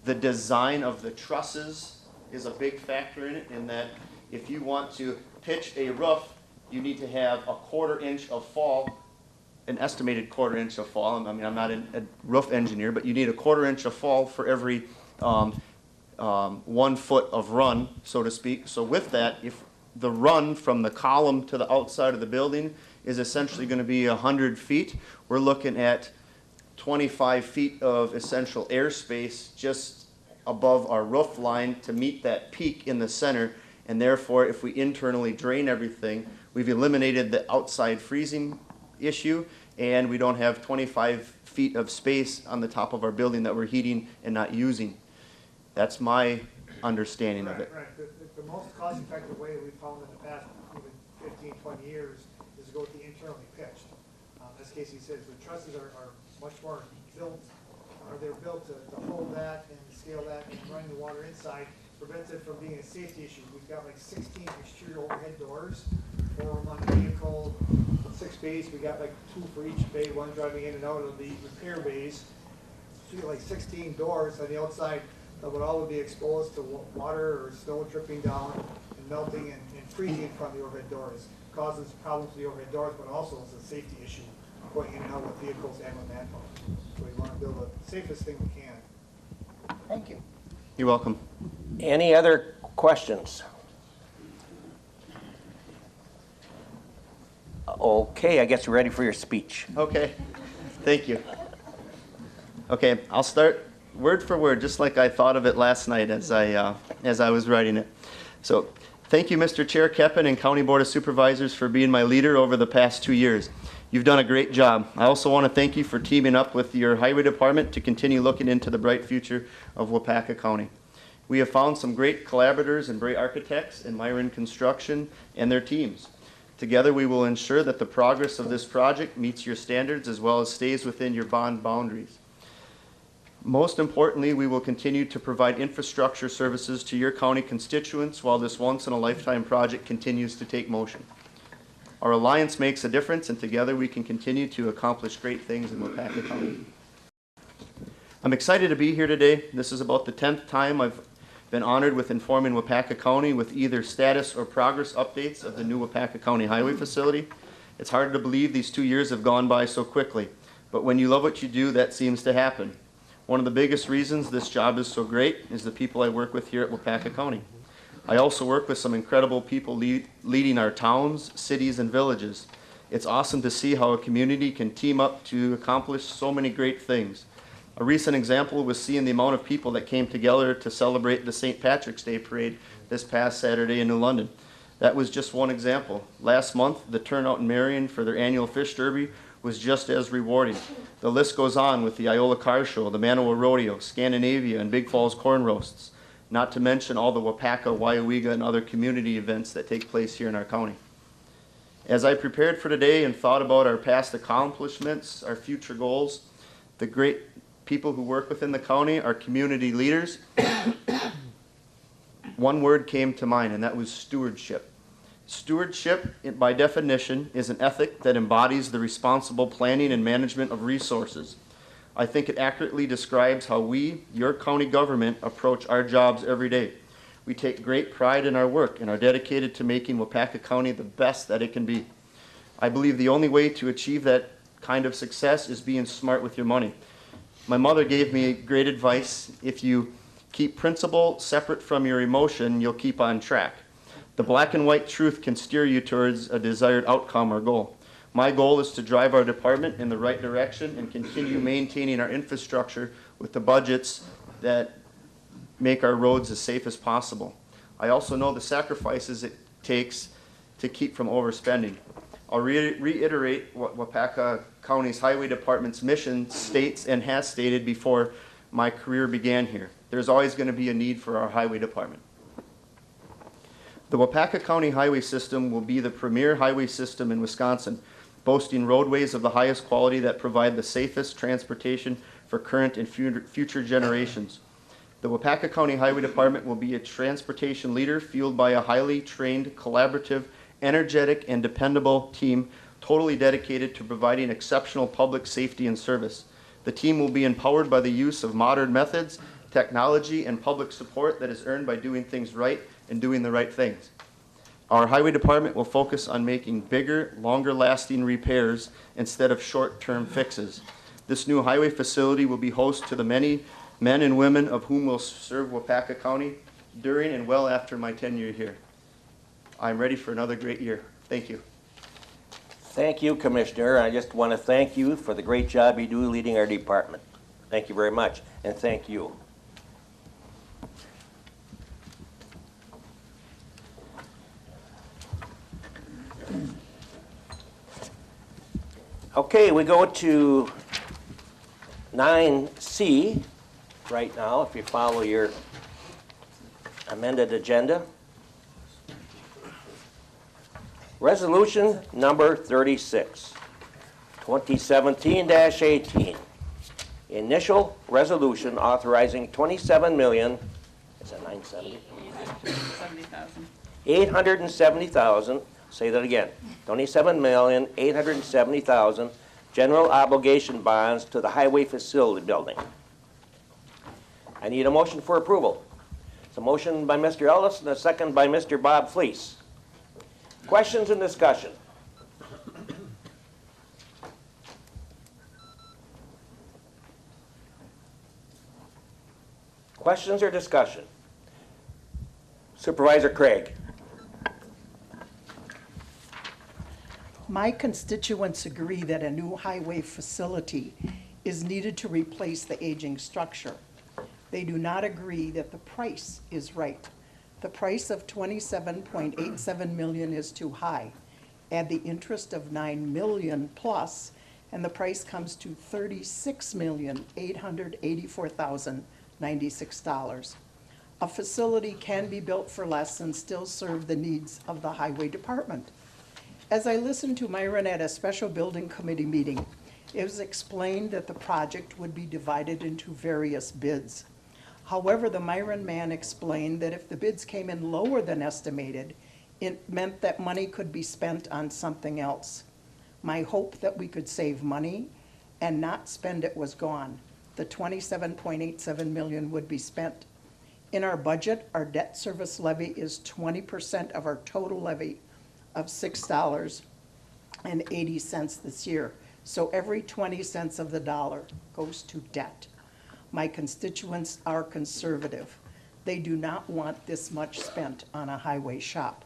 the design of the trusses is a big factor in it, in that if you want to pitch a roof, you need to have a 1/4 inch of fall, an estimated 1/4 inch of fall. I mean, I'm not a roof engineer, but you need a 1/4 inch of fall for every 1 foot of run, so to speak. So with that, if the run from the column to the outside of the building is essentially going to be 100 feet, we're looking at 25 feet of essential airspace just above our roof line to meet that peak in the center. And therefore, if we internally drain everything, we've eliminated the outside freezing issue, and we don't have 25 feet of space on the top of our building that we're heating and not using. That's my understanding of it. Right. The most cost-effective way we've found in the past, even 15, 20 years, is to go with the internally pitched. As Casey says, the trusses are much more built, or they're built to hold that and scale that, and running the water inside prevents it from being a safety issue. We've got like 16 exterior overhead doors, 4 of them on the vehicle, 6 bays. We got like 2 for each bay, 1 driving in and out of the repair bays. So you got like 16 doors on the outside that would all be exposed to water or snow dripping down and melting and freezing from the overhead doors. Causes problems with the overhead doors, but also it's a safety issue going in and out with vehicles and with manpower. So we want to build the safest thing we can. Thank you. You're welcome. Any other questions? Okay, I guess we're ready for your speech. Okay, thank you. Okay, I'll start word for word, just like I thought of it last night as I was writing it. So, thank you, Mr. Chair Keppen and County Board of Supervisors, for being my leader over the past 2 years. You've done a great job. I also want to thank you for teaming up with your highway department to continue looking into the bright future of Waupaca County. We have found some great collaborators and great architects in Myron Construction and their teams. Together we will ensure that the progress of this project meets your standards as well as stays within your bond boundaries. Most importantly, we will continue to provide infrastructure services to your county constituents while this once-in-a-lifetime project continues to take motion. Our alliance makes a difference, and together we can continue to accomplish great things in Waupaca County. I'm excited to be here today. This is about the 10th time I've been honored with informing Waupaca County with either status or progress updates of the new Waupaca County Highway Facility. It's hard to believe these 2 years have gone by so quickly, but when you love what you do, that seems to happen. One of the biggest reasons this job is so great is the people I work with here at Waupaca County. I also work with some incredible people leading our towns, cities, and villages. It's awesome to see how a community can team up to accomplish so many great things. A recent example was seeing the amount of people that came together to celebrate the St. Patrick's Day Parade this past Saturday in New London. That was just one example. Last month, the turnout in Marion for their annual Fish Derby was just as rewarding. The list goes on with the Iola Car Show, the Manawa Rodeo, Scandinavia, and Big Falls Corn Roasts, not to mention all the Waupaca, Waiawega, and other community events that take place here in our county. As I prepared for today and thought about our past accomplishments, our future goals, the great people who work within the county, our community leaders, one word came to mind, and that was stewardship. Stewardship, by definition, is an ethic that embodies the responsible planning and management of resources. I think it accurately describes how we, your county government, approach our jobs every day. We take great pride in our work and are dedicated to making Waupaca County the best that it can be. I believe the only way to achieve that kind of success is being smart with your money. My mother gave me great advice: if you keep principle separate from your emotion, you'll keep on track. The black and white truth can steer you towards a desired outcome or goal. My goal is to drive our department in the right direction and continue maintaining our infrastructure with the budgets that make our roads as safe as possible. I also know the sacrifices it takes to keep from overspending. I'll reiterate what Waupaca County's Highway Department's mission states and has stated before my career began here. There's always going to be a need for our highway department. The Waupaca County highway system will be the premier highway system in Wisconsin, boasting roadways of the highest quality that provide the safest transportation for current and future generations. The Waupaca County Highway Department will be a transportation leader fueled by a highly trained, collaborative, energetic, and dependable team totally dedicated to providing exceptional public safety and service. The team will be empowered by the use of modern methods, technology, and public support that is earned by doing things right and doing the right things. Our highway department will focus on making bigger, longer-lasting repairs instead of short-term fixes. This new highway facility will be host to the many men and women of whom will serve Waupaca County during and well after my tenure here. I'm ready for another great year. Thank you. Thank you, Commissioner. I just want to thank you for the great job you do leading our department. Thank you very much, and thank you. Okay, we go to 9C right now, if you follow your amended agenda. Resolution number 36, 2017-18. Initial resolution authorizing 27 million, is that 970? 870,000, say that again, 27,870,000 general obligation bonds to the highway facility building. I need a motion for approval. It's a motion by Mr. Ellis and a second by Mr. Bob Fleece. Questions and discussion? Questions or discussion? Supervisor Craig. My constituents agree that a new highway facility is needed to replace the aging structure. They do not agree that the price is right. The price of $27.87 million is too high. Add the interest of $9 million plus, and the price comes to $36,884,096. A facility can be built for less and still serve the needs of the highway department. As I listened to Myron at a special building committee meeting, it was explained that the project would be divided into various bids. However, the Myron man explained that if the bids came in lower than estimated, it meant that money could be spent on something else. My hope that we could save money and not spend it was gone. The $27.87 million would be spent. In our budget, our debt service levy is 20% of our total levy of $6.80 this year. So every 20 cents of the dollar goes to debt. My constituents are conservative. They do not want this much spent on a highway shop.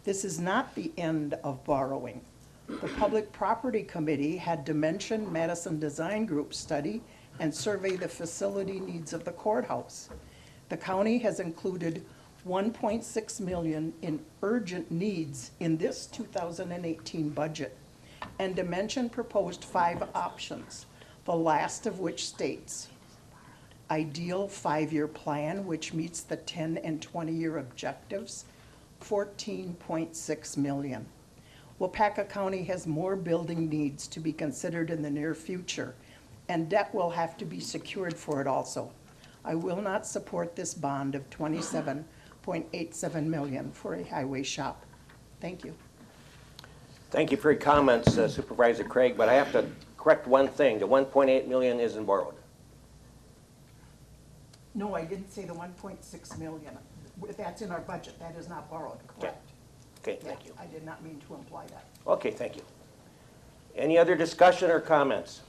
This is not the end of borrowing. The Public Property Committee had Dimension Madison Design Group study and survey the facility needs of the courthouse. The county has included $1.6 million in urgent needs in this 2018 budget, and Dimension proposed 5 options, the last of which states: ideal 5-year plan, which meets the 10 and 20-year objectives, $14.6 million. Waupaca County has more building needs to be considered in the near future, and debt will have to be secured for it also. I will not support this bond of $27.87 million for a highway shop. Thank you. Thank you for your comments, Supervisor Craig, but I have to correct one thing. The $1.8 million isn't borrowed. No, I didn't say the 1.6 million. That's in our budget. That is not borrowed, correct? Okay, thank you. I did not mean to imply that. Okay, thank you. Any other discussion or comments?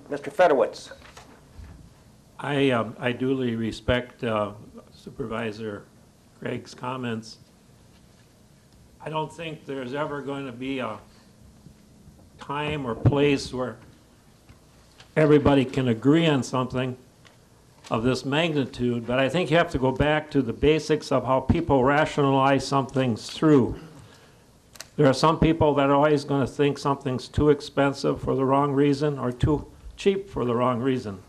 Mr. Fedorowicz. I duly respect Supervisor Craig's comments. I don't think there's ever going to be a time or place where everybody can agree on something of this magnitude, but I think you have to go back to the basics of how people rationalize some things through. There are some people that are always going to think something's too expensive for the wrong reason or too cheap for the wrong reason.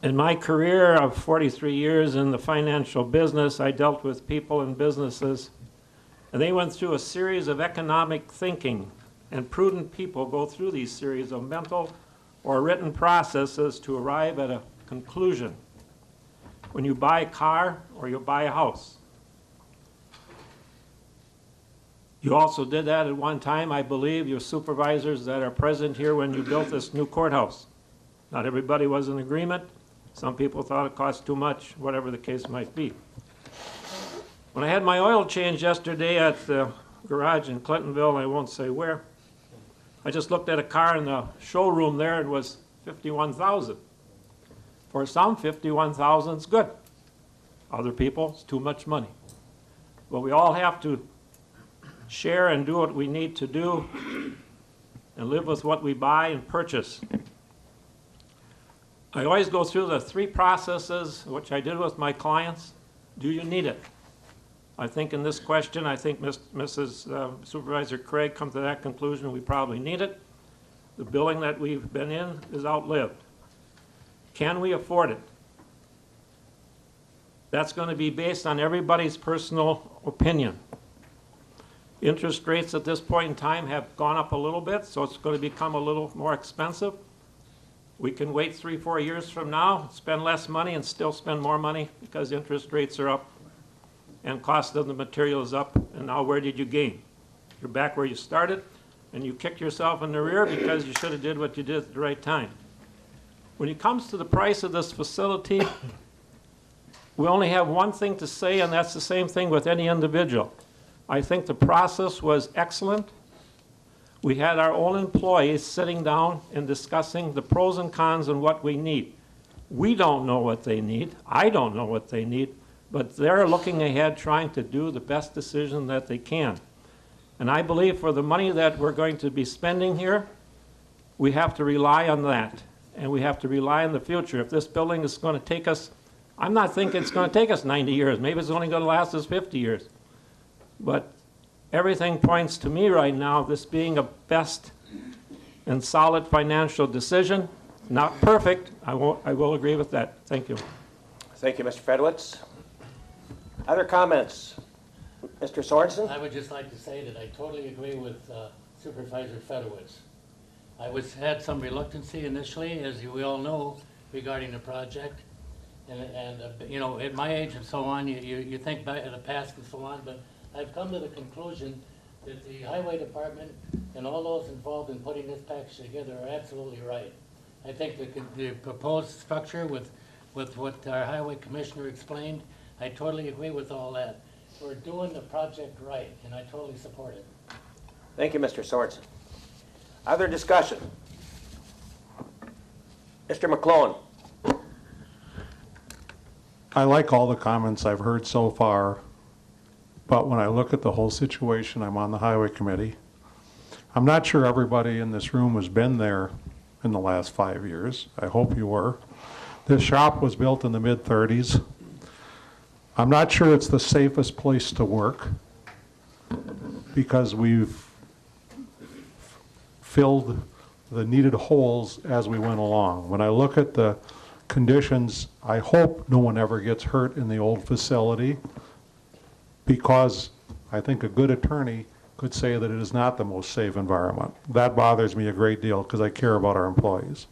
In my career of 43 years in the financial business, I dealt with people and businesses, and they went through a series of economic thinking, and prudent people go through these series of mental or written processes to arrive at a conclusion. When you buy a car or you buy a house, you also did that at one time, I believe, your supervisors that are present here when you built this new courthouse. Not everybody was in agreement. Some people thought it cost too much, whatever the case might be. When I had my oil change yesterday at the garage in Clintonville, I won't say where, I just looked at a car in the showroom there. It was $51,000. For some, $51,000 is good. Other people, it's too much money. But we all have to share and do what we need to do and live with what we buy and purchase. I always go through the three processes, which I did with my clients. Do you need it? I think in this question, I think Mrs. Supervisor Craig come to that conclusion. We probably need it. The building that we've been in is outlived. Can we afford it? That's going to be based on everybody's personal opinion. Interest rates at this point in time have gone up a little bit, so it's going to become a little more expensive. We can wait 3-4 years from now, spend less money, and still spend more money because interest rates are up and cost of the material is up, and now where did you gain? You're back where you started, and you kicked yourself in the rear because you should have did what you did at the right time. When it comes to the price of this facility, we only have one thing to say, and that's the same thing with any individual. I think the process was excellent. We had our own employees sitting down and discussing the pros and cons and what we need. We don't know what they need. I don't know what they need. But they're looking ahead, trying to do the best decision that they can. And I believe for the money that we're going to be spending here, we have to rely on that. And we have to rely on the future. If this building is going to take us, I'm not thinking it's going to take us 90 years. Maybe it's only going to last us 50 years. But everything points to me right now, this being a best and solid financial decision. Not perfect. I will agree with that. Thank you. Thank you, Mr. Fedwitz. Other comments? Mr. Sorensen? I would just like to say that I totally agree with Supervisor Fedowitz. I had some reluctancy initially, as we all know, regarding the project. And you know, at my age and so on, you think back in the past and so on, but I've come to the conclusion that the Highway Department and all those involved in putting this package together are absolutely right. I think the proposed structure with what our Highway Commissioner explained, I totally agree with all that. We're doing the project right, and I totally support it. Thank you, Mr. Sorensen. Other discussion? Mr. McClone? I like all the comments I've heard so far, but when I look at the whole situation, I'm on the Highway Committee. I'm not sure everybody in this room has been there in the last 5 years. I hope you were. This shop was built in the mid-30s. I'm not sure it's the safest place to work because we've filled the needed holes as we went along. When I look at the conditions, I hope no one ever gets hurt in the old facility because I think a good attorney could say that it is not the most safe environment. That bothers me a great deal because I care about our employees.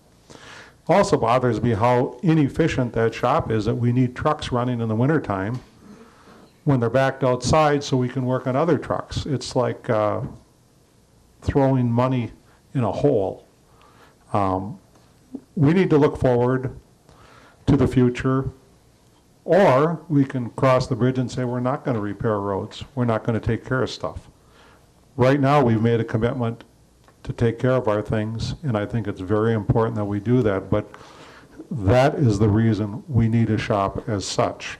Also bothers me how inefficient that shop is, that we need trucks running in the wintertime when they're backed outside so we can work on other trucks. It's like throwing money in a hole. We need to look forward to the future, or we can cross the bridge and say we're not going to repair roads. We're not going to take care of stuff. Right now we've made a commitment to take care of our things, and I think it's very important that we do that, but that is the reason we need a shop as such.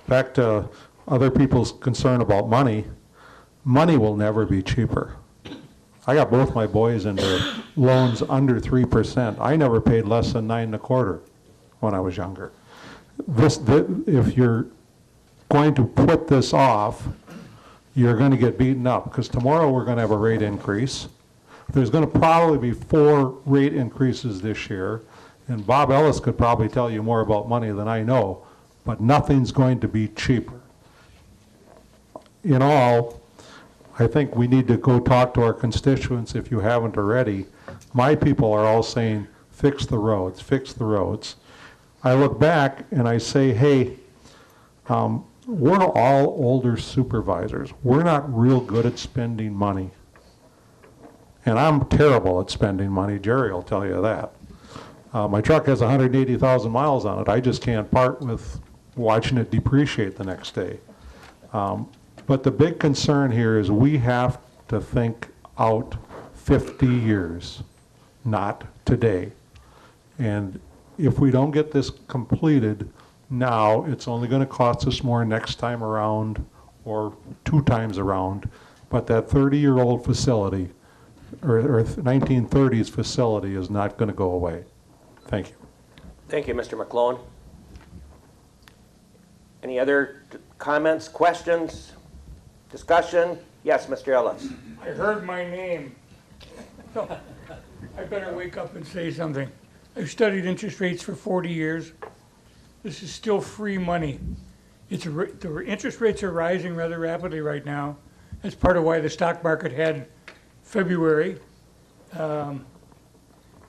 Back to other people's concern about money, money will never be cheaper. I got both my boys into loans under 3%. I never paid less than 9.25 when I was younger. If you're going to put this off, you're going to get beaten up, because tomorrow we're going to have a rate increase. There's going to probably be 4 rate increases this year, and Bob Ellis could probably tell you more about money than I know, but nothing's going to be cheaper. In all, I think we need to go talk to our constituents if you haven't already. My people are all saying, fix the roads, fix the roads. I look back and I say, hey, we're all older supervisors. We're not real good at spending money. And I'm terrible at spending money. Jerry will tell you that. My truck has 180,000 miles on it. I just can't part with watching it depreciate the next day. But the big concern here is we have to think out 50 years, not today. And if we don't get this completed now, it's only going to cost us more next time around or 2 times around. But that 30-year-old facility or 1930s facility is not going to go away. Thank you. Thank you, Mr. McClone. Any other comments, questions, discussion? Yes, Mr. Ellis. I heard my name. I better wake up and say something. I've studied interest rates for 40 years. This is still free money. The interest rates are rising rather rapidly right now. That's part of why the stock market had February.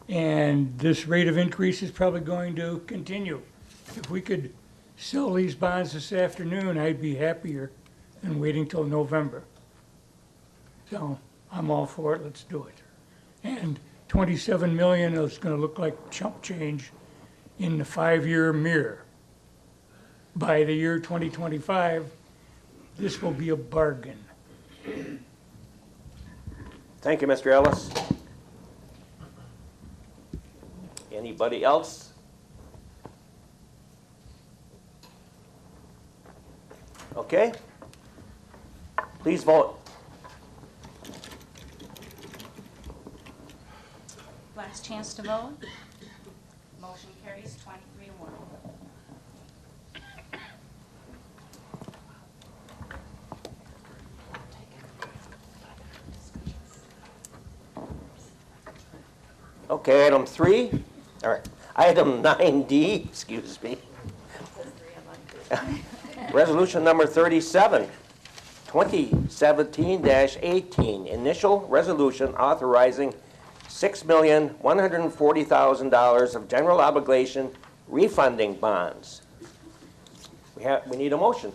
And this rate of increase is probably going to continue. If we could sell these bonds this afternoon, I'd be happier than waiting till November. So I'm all for it, let's do it. And 27 million is going to look like chump change in the 5-year mirror. By the year 2025, this will be a bargain. Thank you, Mr. Ellis. Anybody else? Okay. Please vote. Last chance to vote. Motion carries 23-1. Okay, item 3, or item 9D, excuse me. Resolution number 37, 2017-18, initial resolution authorizing $6,140,000 of general obligation refunding bonds. We need a motion.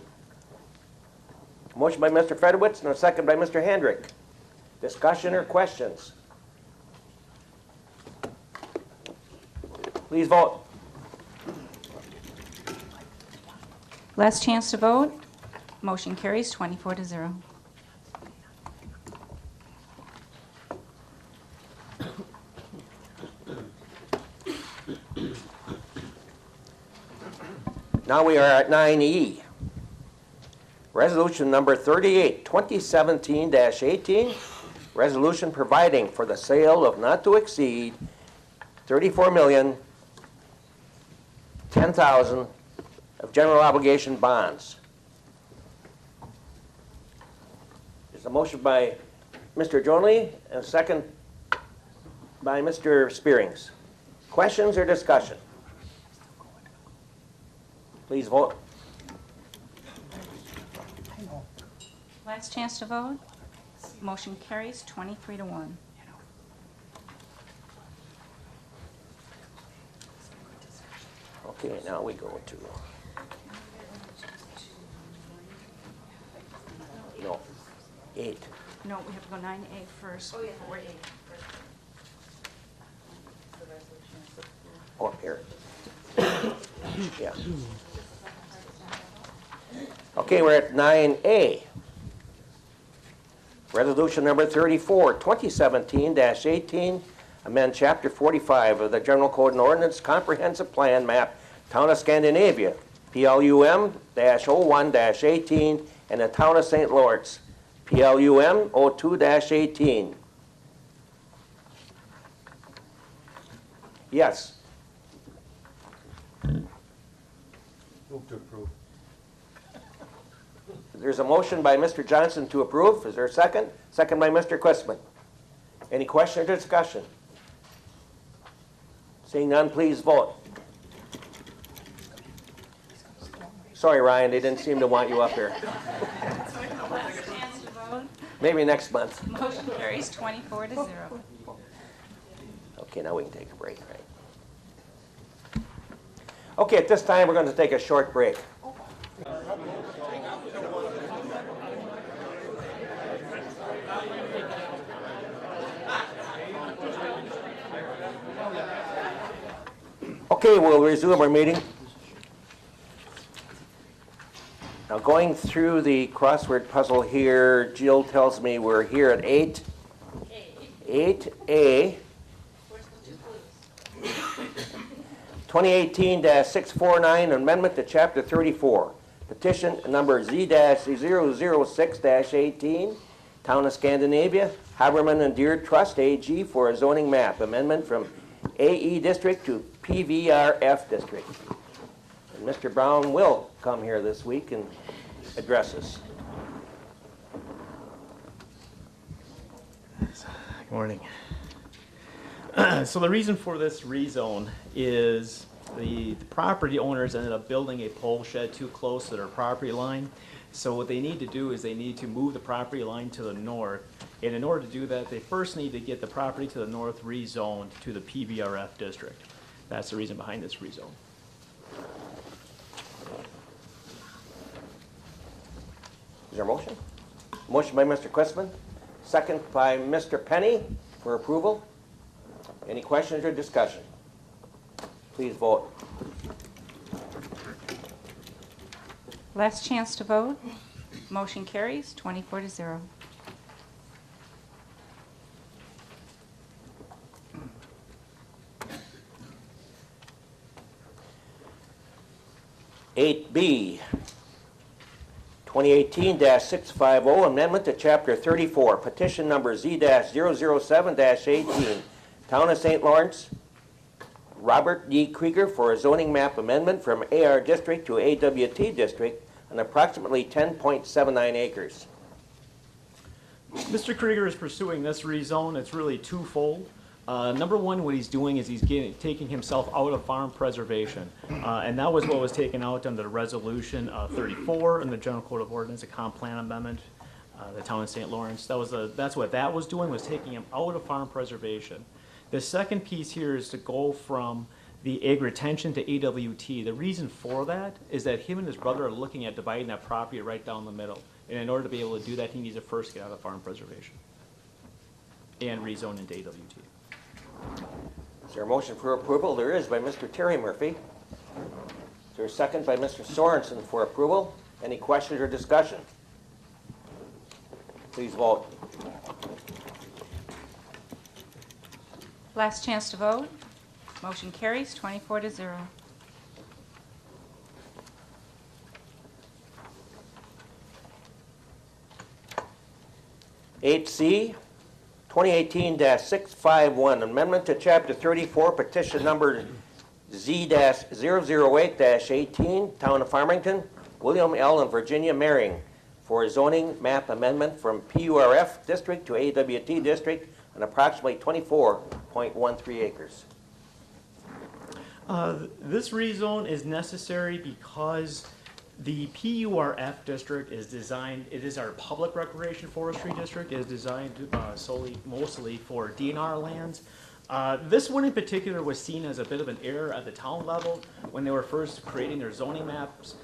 A motion by Mr. Fedowitz and a second by Mr. Hendrick. Discussion or questions? Please vote. Last chance to vote. Motion carries 24-0. Now we are at 9E. Resolution number 38, 2017-18. Resolution providing for the sale of not to exceed $34,010,000 of general obligation bonds. There's a motion by Mr. Jonley and a second by Mr. Spearings. Questions or discussion? Please vote. Last chance to vote. Motion carries 23-1. Okay, now we go to, no, 8. No, we have to go 9A first. Oh, yeah, 4A. Oh, here. Yeah. Okay, we're at 9A. Resolution number 34, 2017-18, amend Chapter 45 of the General Code and Ordinance Comprehensive Plan Map, Town of Scandinavia, PLUM-01-18, and the Town of St. Lawrence, PLUM-02-18. Yes. Move to approve. There's a motion by Mr. Johnson to approve. Is there a second? Second by Mr. Quistman. Any question or discussion? Seeing none, please vote. Sorry, Ryan, they didn't seem to want you up here. Last chance to vote. Maybe next month. Motion carries 24-0. Okay, now we can take a break, right? Okay, at this time, we're going to take a short break. Okay, we'll resume our meeting. Now, going through the crossword puzzle here, Jill tells me we're here at 8A. 2018-649, amendment to Chapter 34. Petition number Z-006-18, Town of Scandinavia, Haberman and Deere Trust AG for a zoning map amendment from AE District to PVRF District. And Mr. Brown will come here this week and address us. Good morning. So the reason for this rezone is the property owners ended up building a pole shed too close to their property line. So what they need to do is they need to move the property line to the north. And in order to do that, they first need to get the property to the north rezoned to the PVRF district. That's the reason behind this rezone. Is there a motion? Motion by Mr. Quistman, second by Mr. Penny for approval. Any questions or discussion? Please vote. Last chance to vote. Motion carries 24-0. Eight B, 2018-650, amendment to Chapter 34, petition number Z-007-18, Town of St. Lawrence, Robert D. Krieger for a zoning map amendment from AR District to AWT District on approximately 10.79 acres. Mr. Krieger is pursuing this rezone. It's really twofold. Number one, what he's doing is he's taking himself out of farm preservation. And that was what was taken out under the resolution 34 in the General Code of Ordinance, a comp plan amendment, the Town of St. Lawrence. That's what that was doing, was taking him out of farm preservation. The second piece here is to go from the ag retention to AWT. The reason for that is that him and his brother are looking at dividing that property right down the middle. And in order to be able to do that, he needs to first get out of farm preservation and rezone into AWT. Is there a motion for approval? There is by Mr. Terry Murphy. Is there a second by Mr. Sorensen for approval? Any questions or discussion? Please vote. Last chance to vote. Motion carries 24-0. Eight C, 2018-651, amendment to Chapter 34, petition number Z-008-18, Town of Farmington, William L. and Virginia Merring for a zoning map amendment from PURF District to AWT District on approximately 24.13 acres. This rezone is necessary because the PURF district is designed, it is our public recreation forestry district, it is designed mostly for DNR lands. This one in particular was seen as a bit of an error at the town level when they were first creating their zoning maps.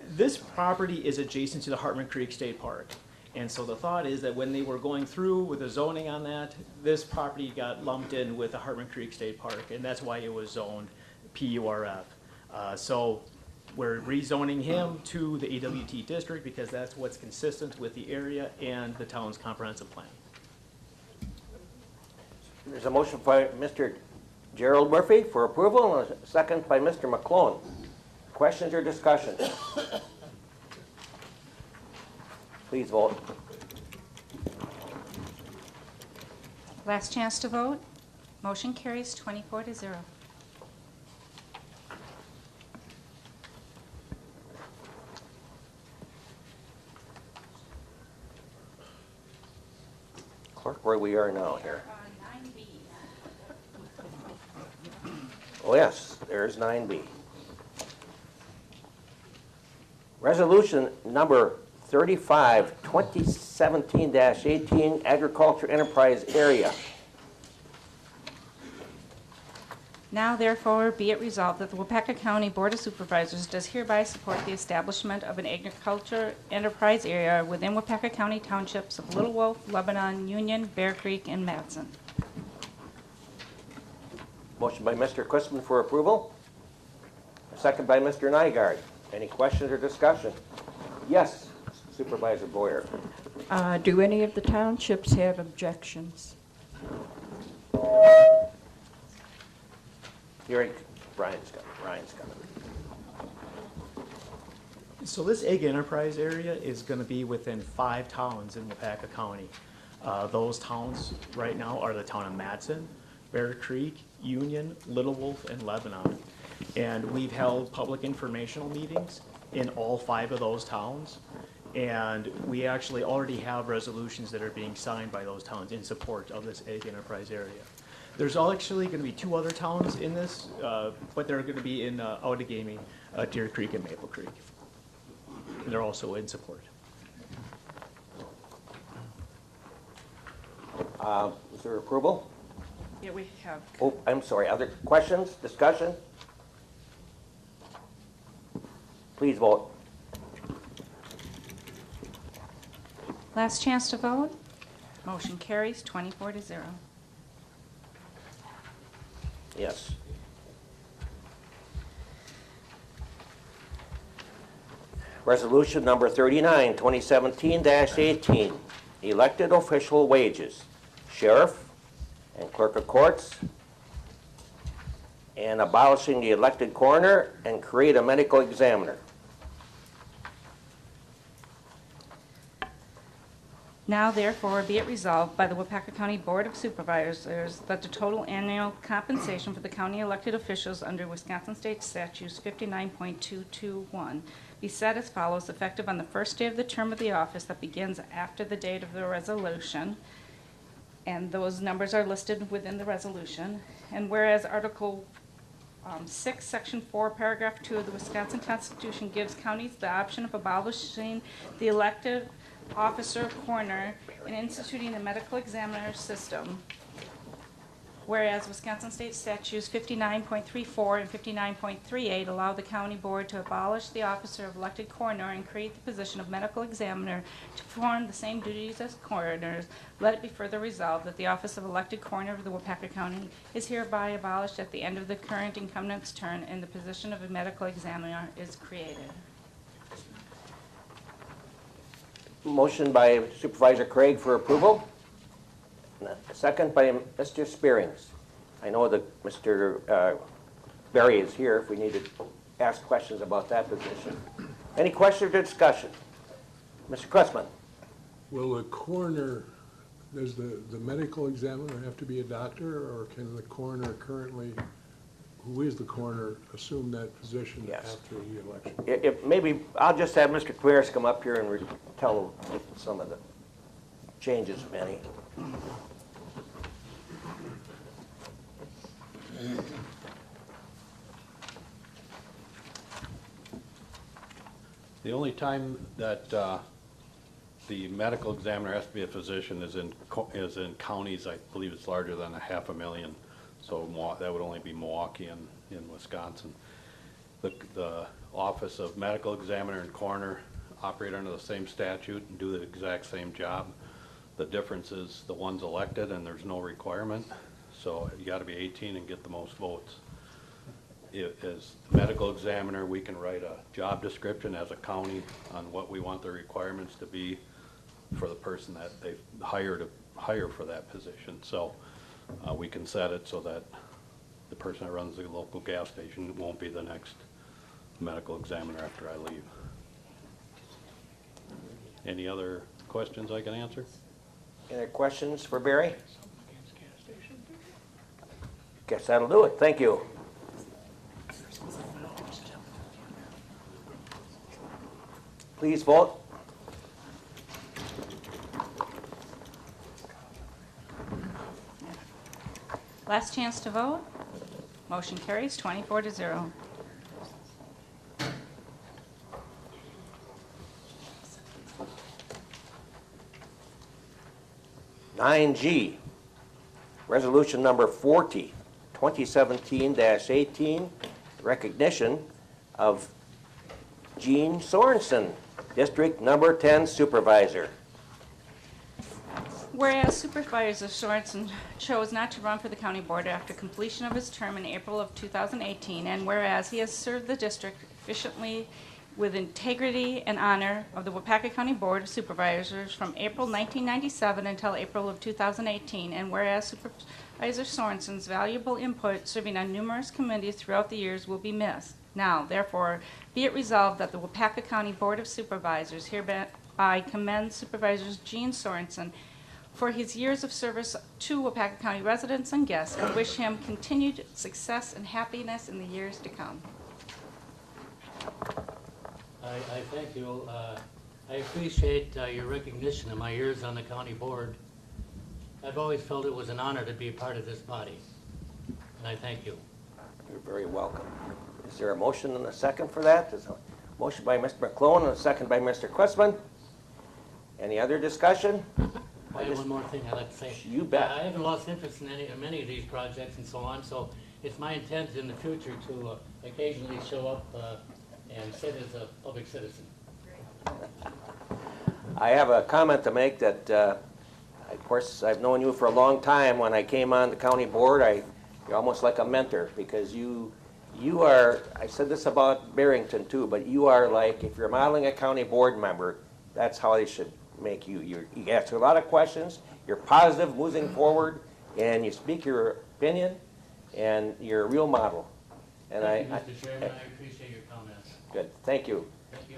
This property is adjacent to the Hartman Creek State Park. And so the thought is that when they were going through with the zoning on that, this property got lumped in with the Hartman Creek State Park, and that's why it was zoned PURF. So we're rezoning him to the AWT district because that's what's consistent with the area and the town's comprehensive plan. There's a motion by Mr. Gerald Murphy for approval and a second by Mr. McClone. Questions or discussion? Please vote. Last chance to vote. Motion carries 24-0. Clerk, where we are now here. Oh yes, there's 9B. Resolution number 35, 2017-18, Agriculture Enterprise Area. Now therefore be it resolved that the Waupaca County Board of Supervisors does hereby support the establishment of an agriculture enterprise area within Waupaca County townships of Little Wolf, Lebanon, Union, Bear Creek, and Madison. Motion by Mr. Christman for approval. A second by Mr. Nygaard. Any questions or discussion? Yes, Supervisor Boyer. Do any of the townships have objections? Hearing, Ryan's coming. So this egg enterprise area is going to be within 5 towns in Waupaca County. Those towns right now are the town of Madison, Bear Creek, Union, Little Wolf, and Lebanon. And we've held public informational meetings in all 5 of those towns. And we actually already have resolutions that are being signed by those towns in support of this egg enterprise area. There's actually going to be 2 other towns in this, but they're going to be in Outagamie, Deer Creek, and Maple Creek. And they're also in support. Is there approval? Yeah, we have. Oh, I'm sorry. Other questions, discussion? Please vote. Last chance to vote. Motion carries 24-0. Yes. Resolution number 39, 2017-18, elected official wages, sheriff and clerk of courts, and abolishing the elected coroner and create a medical examiner. Now therefore be it resolved by the Waupaca County Board of Supervisors that the total annual compensation for the county elected officials under Wisconsin State Statutes 59.221 be set as follows, effective on the first day of the term of the office that begins after the date of the resolution. And those numbers are listed within the resolution. And whereas Article 6, Section 4, Paragraph 2 of the Wisconsin Constitution gives counties the option of abolishing the elected officer coroner and instituting a medical examiner system. Whereas Wisconsin State Statutes 59.34 and 59.38 allow the county board to abolish the officer of elected coroner and create the position of medical examiner to perform the same duties as coroners, let it be further resolved that the office of elected coroner of the Waupaca County is hereby abolished at the end of the current incumbent's term and the position of a medical examiner is created. Motion by Supervisor Craig for approval. Second by Mr. Spearings. I know that Mr. Berry is here if we need to ask questions about that position. Any questions or discussion? Mr. Cressman. Will the coroner, does the medical examiner have to be a doctor, or can the coroner currently, who is the coroner, assume that position after the election? Maybe I'll just have Mr. Quiris come up here and tell some of the changes, if any. The only time that the medical examiner has to be a physician is in counties, I believe it's larger than 500,000. So that would only be Milwaukee in Wisconsin. The Office of Medical Examiner and Coroner operate under the same statute and do the exact same job. The difference is the one's elected and there's no requirement. So you got to be 18 and get the most votes. As medical examiner, we can write a job description as a county on what we want the requirements to be for the person that they hire for that position. So we can set it so that the person that runs the local gas station won't be the next medical examiner after I leave. Any other questions I can answer? Any other questions for Barry? Guess that'll do it. Thank you. Please vote. Last chance to vote. Motion carries 24-0. Nine G, resolution number 40, 2017-18, recognition of Gene Sorensen, District Number 10 Supervisor. Whereas Supervisor Sorensen chose not to run for the county board after completion of his term in April of 2018, and whereas he has served the district efficiently with integrity and honor of the Waupaca County Board of Supervisors from April 1997 until April of 2018, and whereas Supervisor Sorensen's valuable input serving on numerous committees throughout the years will be missed. Now, therefore, be it resolved that the Waupaca County Board of Supervisors hereby commends Supervisors Gene Sorensen for his years of service to Waupaca County residents and guests, and wish him continued success and happiness in the years to come. I thank you. I appreciate your recognition of my years on the county board. I've always felt it was an honor to be a part of this body, and I thank you. You're very welcome. Is there a motion and a second for that? There's a motion by Mr. McClone and a second by Mr. Quistman. Any other discussion? I have one more thing I'd like to say. You bet. I haven't lost interest in many of these projects and so on, so it's my intent in the future to occasionally show up and sit as a public citizen. I have a comment to make that, of course, I've known you for a long time. When I came on the county board, you're almost like a mentor, because you are, I said this about Barrington too, but you are like, if you're modeling a county board member, that's how they should make you. You answer a lot of questions, you're positive, moving forward, and you speak your opinion, and you're a real model. And Thank you, Mr. Chairman. I appreciate your comments. Good, thank you. Thank you.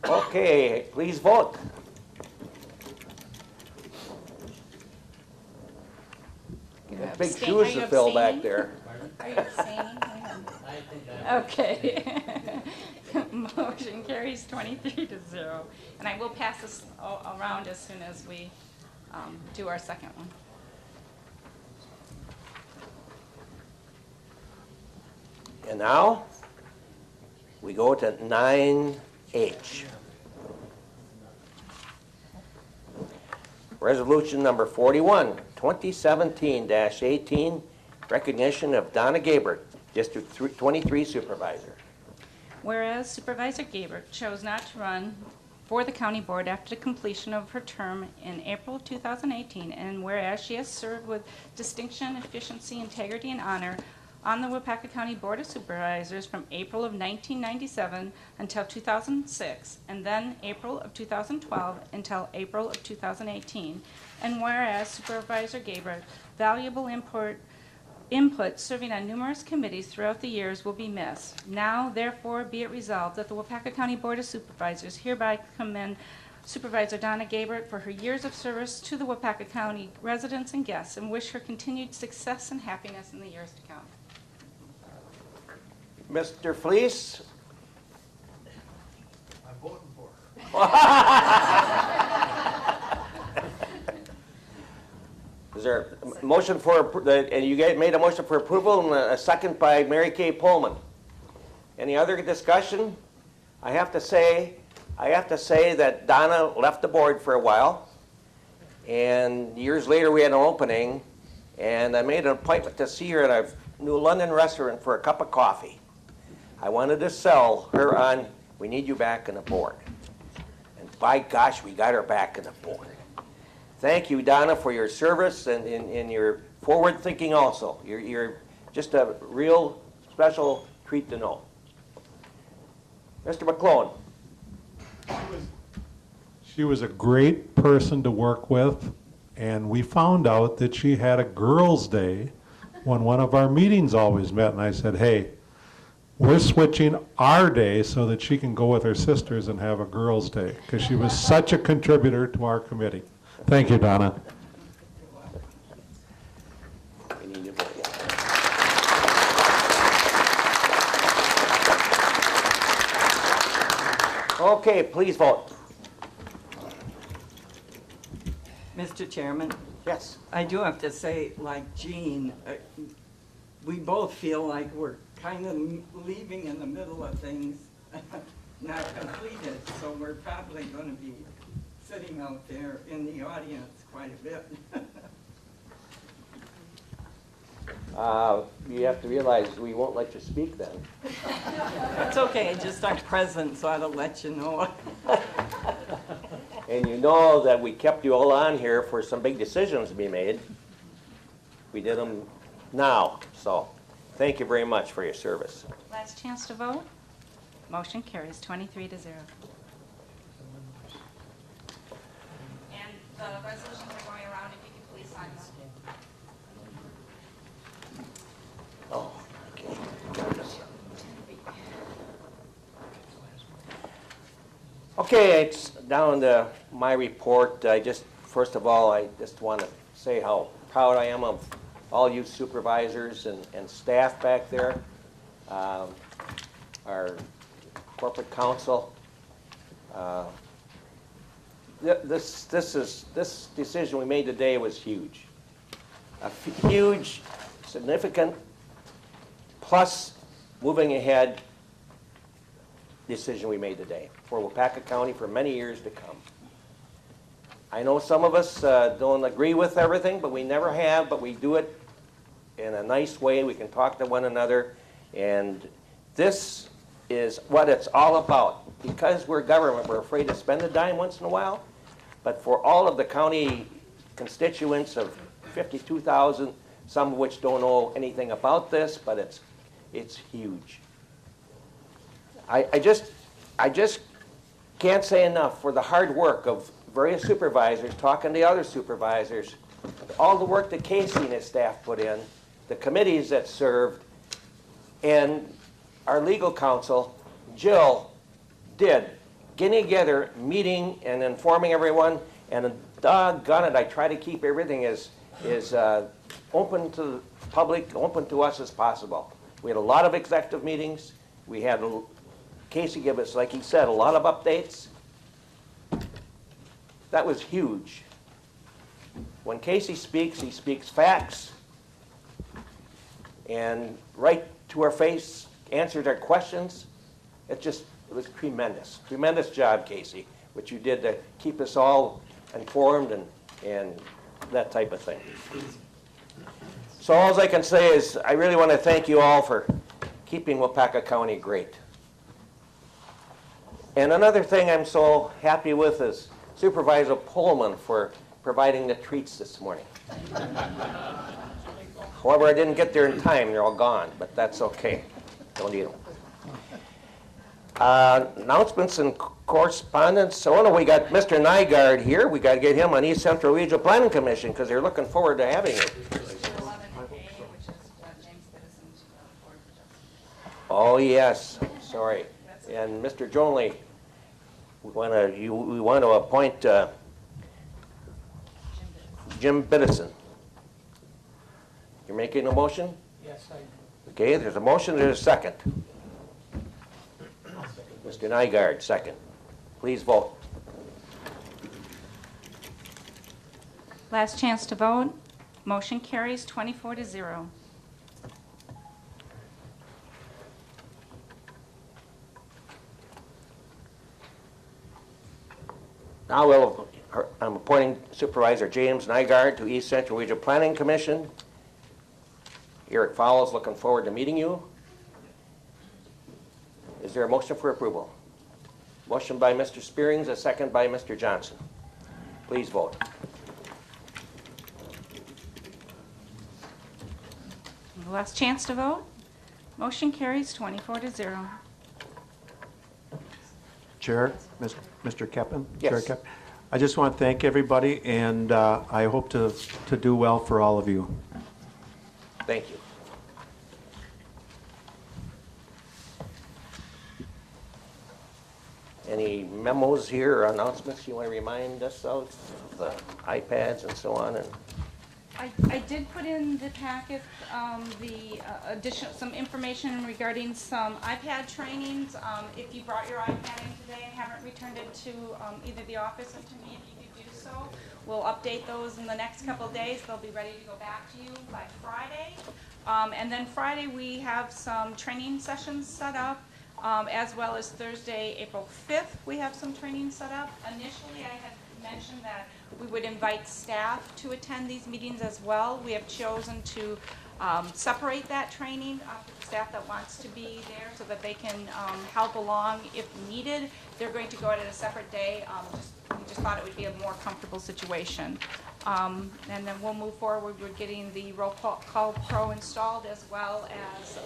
Okay, please vote. Big Abstain- shoes are you to fill back abstaining? there. Are you abstaining? I think I Okay. Motion carries 23-0. And I will pass this around as soon as we do our second one. And now, we go to 9H. Resolution number 41, 2017-18, recognition of Donna Gabert, District 23 Supervisor. Whereas Supervisor Gabert chose not to run for the county board after the completion of her term in April of 2018, and whereas she has served with distinction, efficiency, integrity, and honor on the Waupaca County Board of Supervisors from April of 1997 until 2006, and then April of 2012 until April of 2018, and whereas Supervisor Gabert valuable input serving on numerous committees throughout the years will be missed. Now, therefore, be it resolved that the Waupaca County Board of Supervisors hereby commend Supervisor Donna Gabert for her years of service to the Waupaca County residents and guests, and wish her continued success and happiness in the years to come. Mr. Fleece? I'm voting for Is there a motion for, and you guys made a motion for approval and a second by Mary Kay Pullman. Any other discussion? I have to say that Donna left the board for a while, and years later we had an opening, and I made an appointment to see her at a New London restaurant for a cup of coffee. I wanted to sell her on, we need you back on the board. And by gosh, we got her back on the board. Thank you, Donna, for your service and your forward thinking also. You're just a real special treat to know. Mr. McClone. She was a great person to work with, and we found out that she had a girls' day when one of our meetings always met, and I said, hey, we're switching our day so that she can go with her sisters and have a girls' day, because she was such a contributor to our committee. Thank you, Donna. Okay, please vote. Mr. Chairman? Yes. I do have to say, like Jean, we both feel like we're kind of leaving in the middle of things, not completed, so we're probably going to be sitting out there in the audience quite a bit. You have to realize we won't let you speak then. It's okay, I just aren't present, so I'll let you know. And you know that we kept you all on here for some big decisions to be made. We did them now, so thank you very much for your service. Last chance to vote. Motion carries 23-0. And the resolutions are going around, if you could please sign them. Oh, okay. Okay, it's down to my report. First of all, I just want to say how proud I am of all you supervisors and staff back there, our corporate counsel. This decision we made today was huge. A huge, significant, plus moving ahead decision we made today for Waupaca County for many years to come. I know some of us don't agree with everything, but we never have, but we do it in a nice way. We can talk to one another, and this is what it's all about. Because we're government, we're afraid to spend a dime once in a while, but for all of the county constituents of 52,000, some of which don't know anything about this, but it's huge. I just can't say enough for the hard work of various supervisors, talking to other supervisors, all the work that Casey and his staff put in, the committees that served, and our legal counsel, Jill, did, getting together, meeting, and informing everyone, and doggone it, I try to keep everything as open to the public, open to us as possible. We had a lot of executive meetings. We had Casey give us, like he said, a lot of updates. That was huge. When Casey speaks, he speaks facts and right to our face answers our questions. It was tremendous. Tremendous job, Casey, what you did to keep us all informed and that type of thing. So all I can say is I really want to thank you all for keeping Waupaca County great. And another thing I'm so happy with is Supervisor Pullman for providing the treats this morning. However, I didn't get there in time. They're all gone, but that's okay. Don't eat them. Announcements and correspondence. Oh, no, we got Mr. Nygaard here. We got to get him on East Central Regional Planning Commission because they're looking forward to having it. Oh, yes. Sorry. And Mr. Jonley, we want to appoint Jim Biddison. You're making a motion? Yes, I do. Okay, there's a motion, there's a second. Mr. Nygaard, second. Please vote. Last chance to vote. Motion carries 24-0. Now I'm appointing Supervisor James Nygaard to East Central Regional Planning Commission. Eric Fowles, looking forward to meeting you. Is there a motion for approval? Motion by Mr. Spearings, a second by Mr. Johnson. Please vote. Last chance to vote. Motion carries 24-0. Chair, Mr. Keppen? Yes. Chair I just want to thank everybody, and I hope to do well for all of you. Thank you. Any memos here or announcements you want to remind us of, the iPads and so on? And I did put in the packet the some information regarding some iPad trainings. If you brought your iPad in today and haven't returned it to either the office or to me, if you could do so. We'll update those in the next couple of days. They'll be ready to go back to you by Friday. And then Friday we have some training sessions set up. As well as Thursday, April 5th, we have some training set up. Initially, I had mentioned that we would invite staff to attend these meetings as well. We have chosen to separate that training for staff that wants to be there so that they can help along if needed. They're going to go at a separate day. We just thought it would be a more comfortable situation. And then we'll move forward with getting the Roll Call Pro installed as well as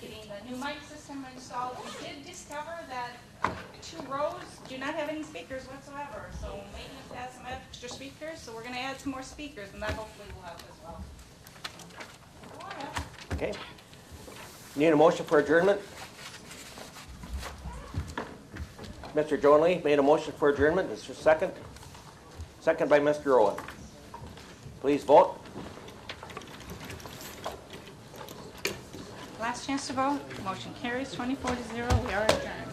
getting the new mic system installed. We did discover that 2 rows do not have any speakers whatsoever, so maintenance has some extra speakers, so we're going to add some more speakers, and that hopefully will help as well. okay. Need a motion for adjournment? Mr. Jonley made a motion for adjournment. Is there a second? Second by Mr. Owen. Please vote. Last chance to vote. Motion carries 24-0. We are adjourned.